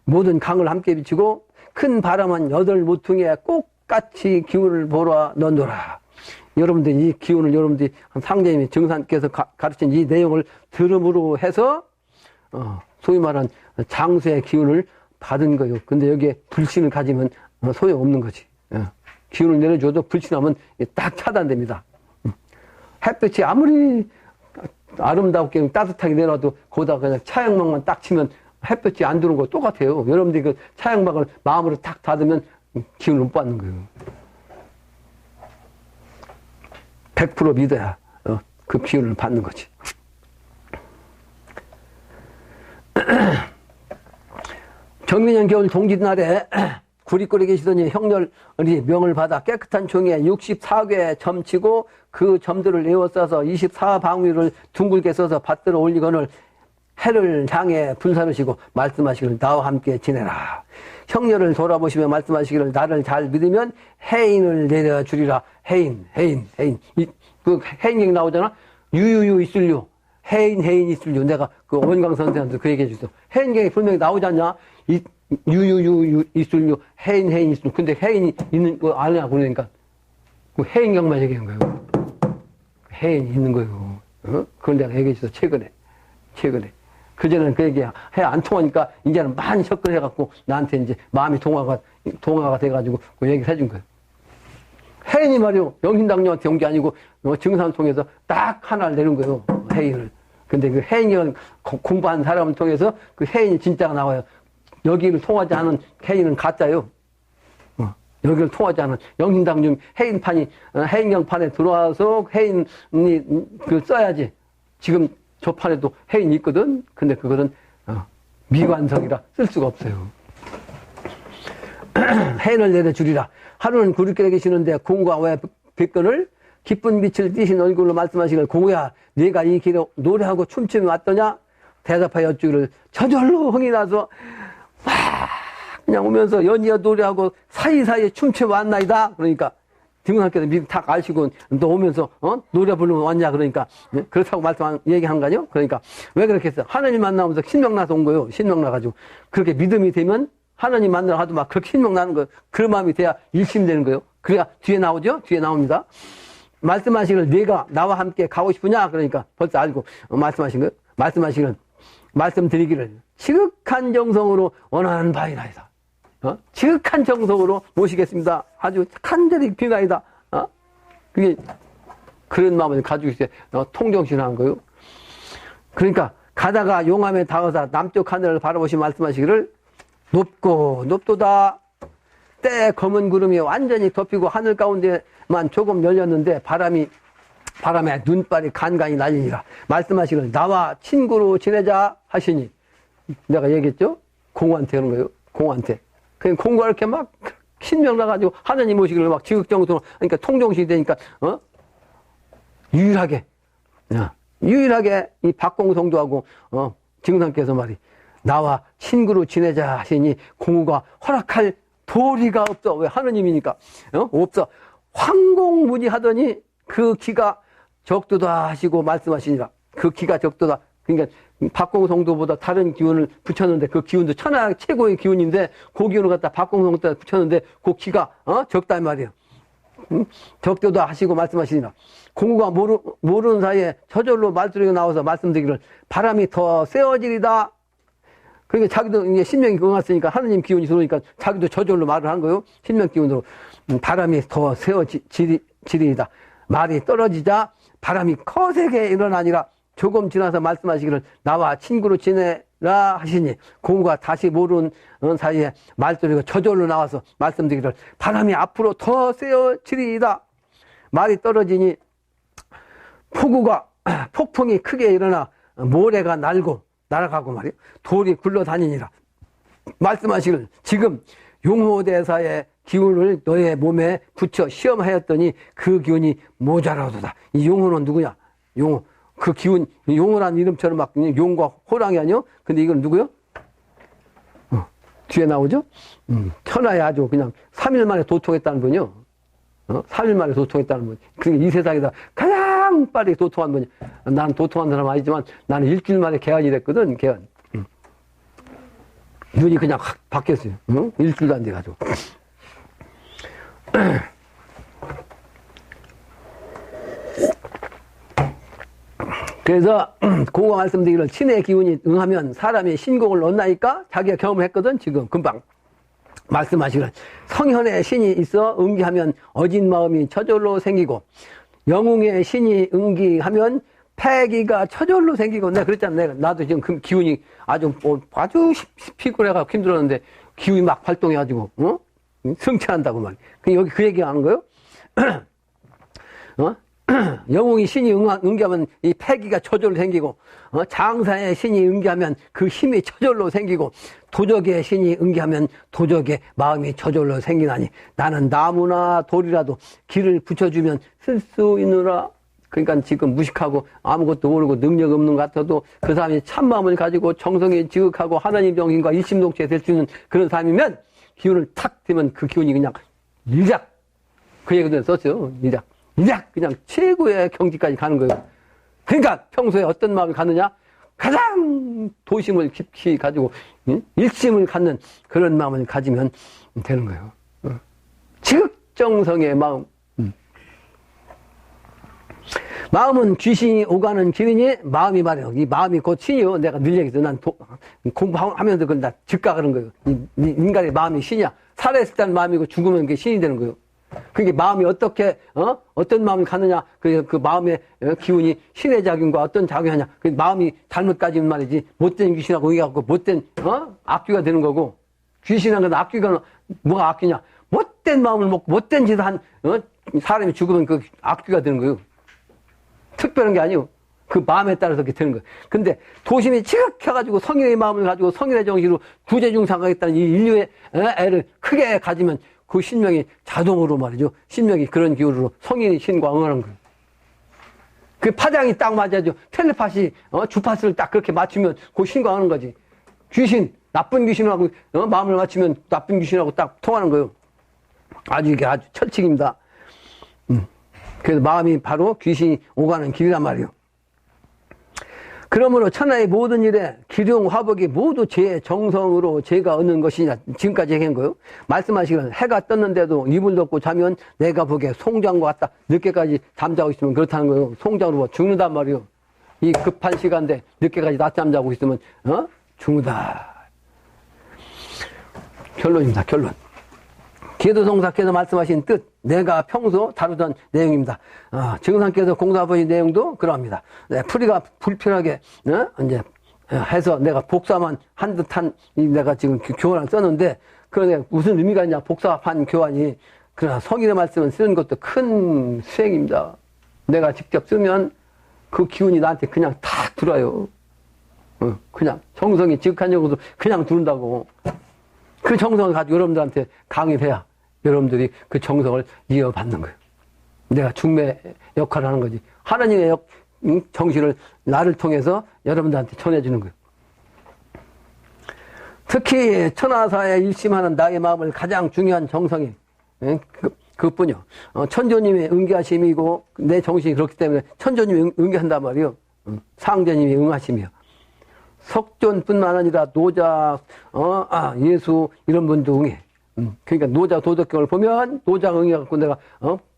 모든 강을 함께 비추고 큰 바람은 여덟 모퉁이에 꼭같이 기운을 보러 넣노라. 여러분들이 이 기운을 여러분들이 상제님이 정산께서 가르친 이 내용을 들음으로 해서 소위 말한 장수의 기운을 받은 거예요. 근데 여기에 불신을 가지면 소용없는 거지. 기운을 내려줘도 불신하면 딱 차단됩니다. 햇볕이 아무리 아름답게 따뜻하게 내놔도 거기다 그냥 차양막만 딱 치면 햇볕이 안 들어오는 거 똑같아요. 여러분들이 그 차양막을 마음으로 딱 닫으면 기운을 못 받는 거예요. 100% 믿어야 그 기운을 받는 거지. 정민년 겨울 동짓날에 구리골에 계시더니 형렬이 명을 받아 깨끗한 종이에 64개 점치고 그 점들을 에워싸서 24방위를 둥글게 써서 받들어 올리거늘 해를 향해 분사르시고 말씀하시기를 나와 함께 지내라. 형렬을 돌아보시며 말씀하시기를 나를 잘 믿으면 해인을 내려주리라. 해인. 그 해인경이 나오잖아. 유유유 있을요. 해인 있을요. 내가 그 원광 선생한테 그 얘기해 주세요. 해인경이 분명히 나오지 않냐? 유유유 있을요. 해인 있을요. 근데 해인이 있는 거 아니야. 그러니까 그 해인경만 얘기한 거예요. 해인이 있는 거예요. 그걸 내가 얘기해 주세요. 최근에. 그전에는 그 얘기 해 안 통하니까 이제는 많이 접근해갖고 나한테 이제 마음이 동화가 돼가지고 그 얘기를 해준 거예요. 해인이 말이요. 영신당녀한테 온 게 아니고 증산 통해서 딱 하나를 내는 거예요. 해인을. 근데 그 해인을 공부한 사람을 통해서 그 해인이 진짜가 나와요. 여기를 통하지 않은 해인은 가짜요. 여기를 통하지 않은 영신당녀 해인판이 해인경판에 들어와서 해인이 써야지. 지금 저 판에도 해인이 있거든. 근데 그거는 미완성이라 쓸 수가 없어요. 해를 내려주리라. 하루는 구릿길에 계시는데 공과 왜 백건을 기쁜 빛을 띠신 얼굴로 말씀하시길, 공우야 네가 이 길에 노래하고 춤추며 왔더냐? 대답하여 여쭈기를, 저절로 흥이 나서 그냥 오면서 연이어 노래하고 사이사이에 춤추며 왔나이다. 그러니까 등원학교도 미리 다 아시고 너 오면서 노래 부르면 왔냐. 그러니까 그렇다고 얘기한 거죠. 그러니까 왜 그렇게 했어? 하나님 만나면서 신명 나서 온 거예요. 신명 나가지고 그렇게 믿음이 되면 하나님 만나러 가도 막 그렇게 신명 나는 거예요. 그런 마음이 돼야 일심되는 거예요. 그래야 뒤에 나오죠. 뒤에 나옵니다. 말씀하시기를, 네가 나와 함께 가고 싶으냐? 그러니까 벌써 알고 말씀하신 거예요. 말씀하시기를, 말씀드리기를 지극한 정성으로 원하는 바이나이다. 지극한 정성으로 모시겠습니다. 아주 간절히 비나이다. 그게 그런 마음을 가지고 있어야 통정신하는 거예요. 그러니까 가다가 용암에 닿아서 남쪽 하늘을 바라보시 말씀하시기를, 높고 높도다. 때 검은 구름이 완전히 덮이고 하늘 가운데만 조금 열렸는데 바람에 눈발이 간간히 날리니라. 말씀하시기를, 나와 친구로 지내자 하시니. 내가 얘기했죠? 공우한테 하는 거예요. 공우한테. 그냥 공부가 이렇게 막 신명 나가지고 하나님 오시기를 막 지극정성으로, 그러니까 통정신이 되니까 유일하게 이 박공성도하고 증상께서 말이, 나와 친구로 지내자 하시니 공우가 허락할 도리가 없어. 왜? 하느님이니까 없어. 황공무지하더니 그 기가 적도다 하시고 말씀하시니라. 그 기가 적도다. 그러니까 박공성도보다 다른 기운을 붙였는데 그 기운도 천하 최고의 기운인데 그 기운을 갖다 박공성도에 붙였는데 그 기가 적다 이 말이에요. 적도다 하시고 말씀하시니라. 공우가 모르는 사이에 저절로 말소리가 나와서 말씀드리기를, 바람이 더 세어지리다. 그러니까 자기도 이제 신명이 응했으니까 하느님 기운이 들어오니까 자기도 저절로 말을 한 거예요. 신명 기운으로. 바람이 더 세어지리다. 말이 떨어지자 바람이 거세게 일어나니라. 조금 지나서 말씀하시기를, 나와 친구로 지내라 하시니 공우가 다시 모르는 사이에 말소리가 저절로 나와서 말씀드리기를, 바람이 앞으로 더 세어지리이다. 말이 떨어지니 폭풍이 크게 일어나 모래가 날아가고 말이에요. 돌이 굴러다니니라. 말씀하시기를, 지금 용호대사의 기운을 너의 몸에 붙여 시험하였더니 그 기운이 모자라도다. 이 용호는 누구냐? 용호. 그 기운, 용호라는 이름처럼 막 용과 호랑이 아니요? 근데 이건 누구요? 뒤에 나오죠? 천하에 아주 그냥 3일 만에 도통했다는 분이요. 3일 만에 도통했다는 분. 그게 이 세상에서 가장 빨리 도통한 분이. 나는 도통한 사람 아니지만 나는 일주일 만에 개안이 됐거든, 개안. 눈이 그냥 확 바뀌었어요. 일주일도 안 돼가지고. 그래서 공과 말씀드리기를, 신의 기운이 응하면 사람이 신공을 얻나니까 자기가 경험을 했거든. 지금 금방 말씀하시기를, 성현의 신이 있어 응기하면 어진 마음이 저절로 생기고, 영웅의 신이 응기하면 패기가 저절로 생기고. 내가 그랬잖아. 나도 지금 그 기운이 아주 피곤해가지고 힘들었는데 기운이 막 발동해가지고 성취한다고 말이야. 여기 그 얘기하는 거예요. 영웅이 신이 응기하면 이 패기가 저절로 생기고, 장사의 신이 응기하면 그 힘이 저절로 생기고, 도적의 신이 응기하면 도적의 마음이 저절로 생기나니, 나는 나무나 돌이라도 길을 붙여주면 쓸 수 있느라. 그러니까 지금 무식하고 아무것도 모르고 능력 없는 것 같아도 그 사람이 참마음을 가지고 정성이 지극하고 하나님 정신과 일심동체 될 수 있는 그런 사람이면, 기운을 탁 대면 그 기운이 그냥 일작, 그 얘기도 썼어요. 일작 그냥 최고의 경지까지 가는 거예요. 그러니까 평소에 어떤 마음이 가느냐? 가장 도심을 깊이 가지고 일심을 갖는 그런 마음을 가지면 되는 거예요. 지극정성의 마음. 마음은 귀신이 오가는 길이니, 마음이 말이에요. 이 마음이 곧 신이요. 내가 늘 얘기했어. 난 공부하면서 나 즉각하는 거예요. 인간의 마음이 신이야. 살아있을 때는 마음이고 죽으면 그게 신이 되는 거예요. 그게 마음이 어떻게 어떤 마음을 갖느냐, 그 마음의 기운이 신의 작용과 어떤 작용하냐. 그 마음이 잘못 가지면 말이지 못된 귀신하고 의해갖고 못된 악귀가 되는 거고, 귀신한 건 악귀가 뭐가 악귀냐? 못된 마음을 먹고 못된 짓을 한 사람이 죽으면 그 악귀가 되는 거예요. 특별한 게 아니요. 그 마음에 따라서 그렇게 되는 거예요. 근데 도심이 지극해가지고 성인의 마음을 가지고 성인의 정신으로 구제중상하겠다는 이 인류의 애를 크게 가지면 그 신명이 자동으로 말이죠. 신명이 그런 기운으로 성인의 신과 응하는 거예요. 그 파장이 딱 맞아죠. 텔레파시, 주파수를 딱 그렇게 맞추면 그 신과 하는 거지. 귀신, 나쁜 귀신하고, 마음을 맞추면 나쁜 귀신하고 딱 통하는 거예요. 아주 이게 아주 철칙입니다. 그래서 마음이 바로 귀신이 오가는 길이란 말이에요. 그러므로 천하의 모든 일에 기룡, 화복이 모두 제 정성으로 제가 얻는 것이냐. 지금까지 얘기한 거예요. 말씀하시기는 해가 떴는데도 이불 덮고 자면 내가 보기에 송장과 같다. 늦게까지 잠자고 있으면 그렇다는 거예요. 송장으로 뭐 죽는단 말이에요. 이 급한 시간대 늦게까지 낮잠 자고 있으면 죽는다. 결론입니다. 결론. 기도성사께서 말씀하신 뜻, 내가 평소 다루던 내용입니다. 증상께서 공사하신 내용도 그러합니다. 네, 풀이가 불필요하게, 이제, 해서 내가 복사만 한 듯한, 내가 지금 교환을 썼는데, 그런데 무슨 의미가 있냐, 복사한 교환이. 그러나 성인의 말씀을 쓰는 것도 큰 수행입니다. 내가 직접 쓰면 그 기운이 나한테 그냥 탁 들어요. 그냥, 정성이 지극한 정도 그냥 들은다고. 그 정성을 가지고 여러분들한테 강의를 해야 여러분들이 그 정성을 이어받는 거예요. 내가 중매 역할을 하는 거지. 하나님의 정신을 나를 통해서 여러분들한테 전해주는 거예요. 특히 천하사에 일심하는 나의 마음을 가장 중요한 정성이 그것뿐이요. 천조님의 응계하심이고 내 정신이 그렇기 때문에 천조님이 응계한단 말이에요. 상제님이 응하심이요. 석존뿐만 아니라 노자, 예수 이런 분도 응해. 그러니까 노자 도덕경을 보면 노자가 응해갖고 내가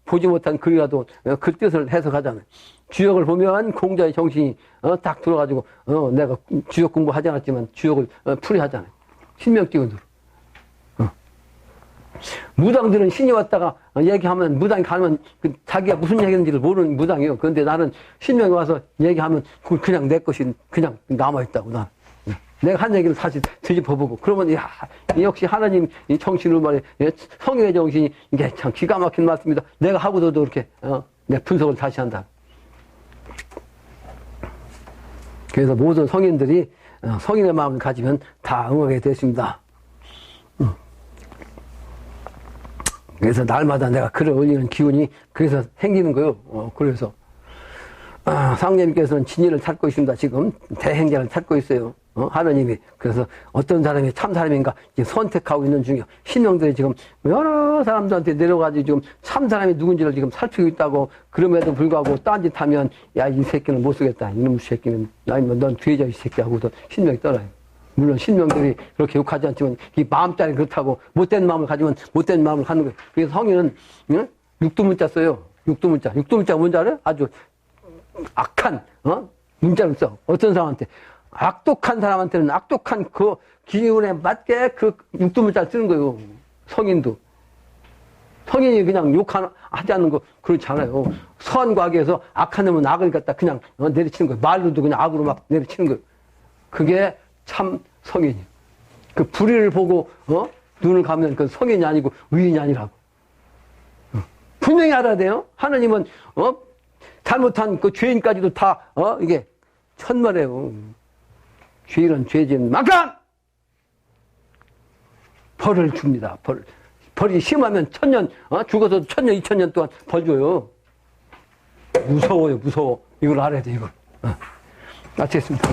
보지 못한 글이라도 그 뜻을 해석하잖아요. 주역을 보면 공자의 정신이 딱 들어가지고 내가 주역 공부하지 않았지만 주역을 풀이하잖아요. 신명기운으로. 무당들은 신이 왔다가 얘기하면 무당이 가면 자기가 무슨 얘기했는지를 모르는 무당이에요. 그런데 나는 신명이 와서 얘기하면 그냥 내 것이 그냥 남아있다고 나. 내가 한 얘기를 다시 뒤집어보고 그러면 야 역시 하나님 이 정신으로 말해 성인의 정신이 이게 참 기가 막힌 말씀입니다. 내가 하고도 그렇게 내 분석을 다시 한다. 그래서 모든 성인들이 성인의 마음을 가지면 다 응하게 됐습니다. 그래서 날마다 내가 글을 올리는 기운이 그래서 생기는 거예요. 그래서 상님께서는 진리를 찾고 있습니다. 지금 대행자를 찾고 있어요. 하나님이. 그래서 어떤 사람이 참 사람인가 선택하고 있는 중이에요. 신령들이 지금 여러 사람들한테 내려가지고 지금 참 사람이 누군지를 지금 살피고 있다고. 그럼에도 불구하고 딴짓하면 야 이 새끼는 못 쓰겠다. 이놈의 새끼는 아니면 넌 죄자 이 새끼 하고도 신명이 떠나요. 물론 신명들이 그렇게 욕하지 않지만 이 마음자리 그렇다고 못된 마음을 가지면 못된 마음을 갖는 거예요. 그래서 성인은 육두문자 써요. 육두문자. 육두문자가 뭔지 알아요? 아주 악한 문자를 써. 어떤 사람한테 악독한 사람한테는 악독한 그 기운에 맞게 그 육두문자를 쓰는 거예요. 성인도. 성인이 그냥 욕하지 않는 거 그렇지 않아요. 선과학에서 악한 놈은 악을 갖다 그냥 내리치는 거예요. 말로도 그냥 악으로 막 내리치는 거예요. 그게 참 성인이에요. 그 불의를 보고 눈을 감으면 그 성인이 아니고 의인이 아니라고. 분명히 알아야 돼요. 하나님은 잘못한 그 죄인까지도 다 이게 천만에요. 죄인은 죄진 만큼 벌을 줍니다. 벌이 심하면 1000년 죽어서 1000년 2000년 동안 벌 줘요. 무서워요. 무서워. 이걸 알아야 돼. 이걸. 마치겠습니다.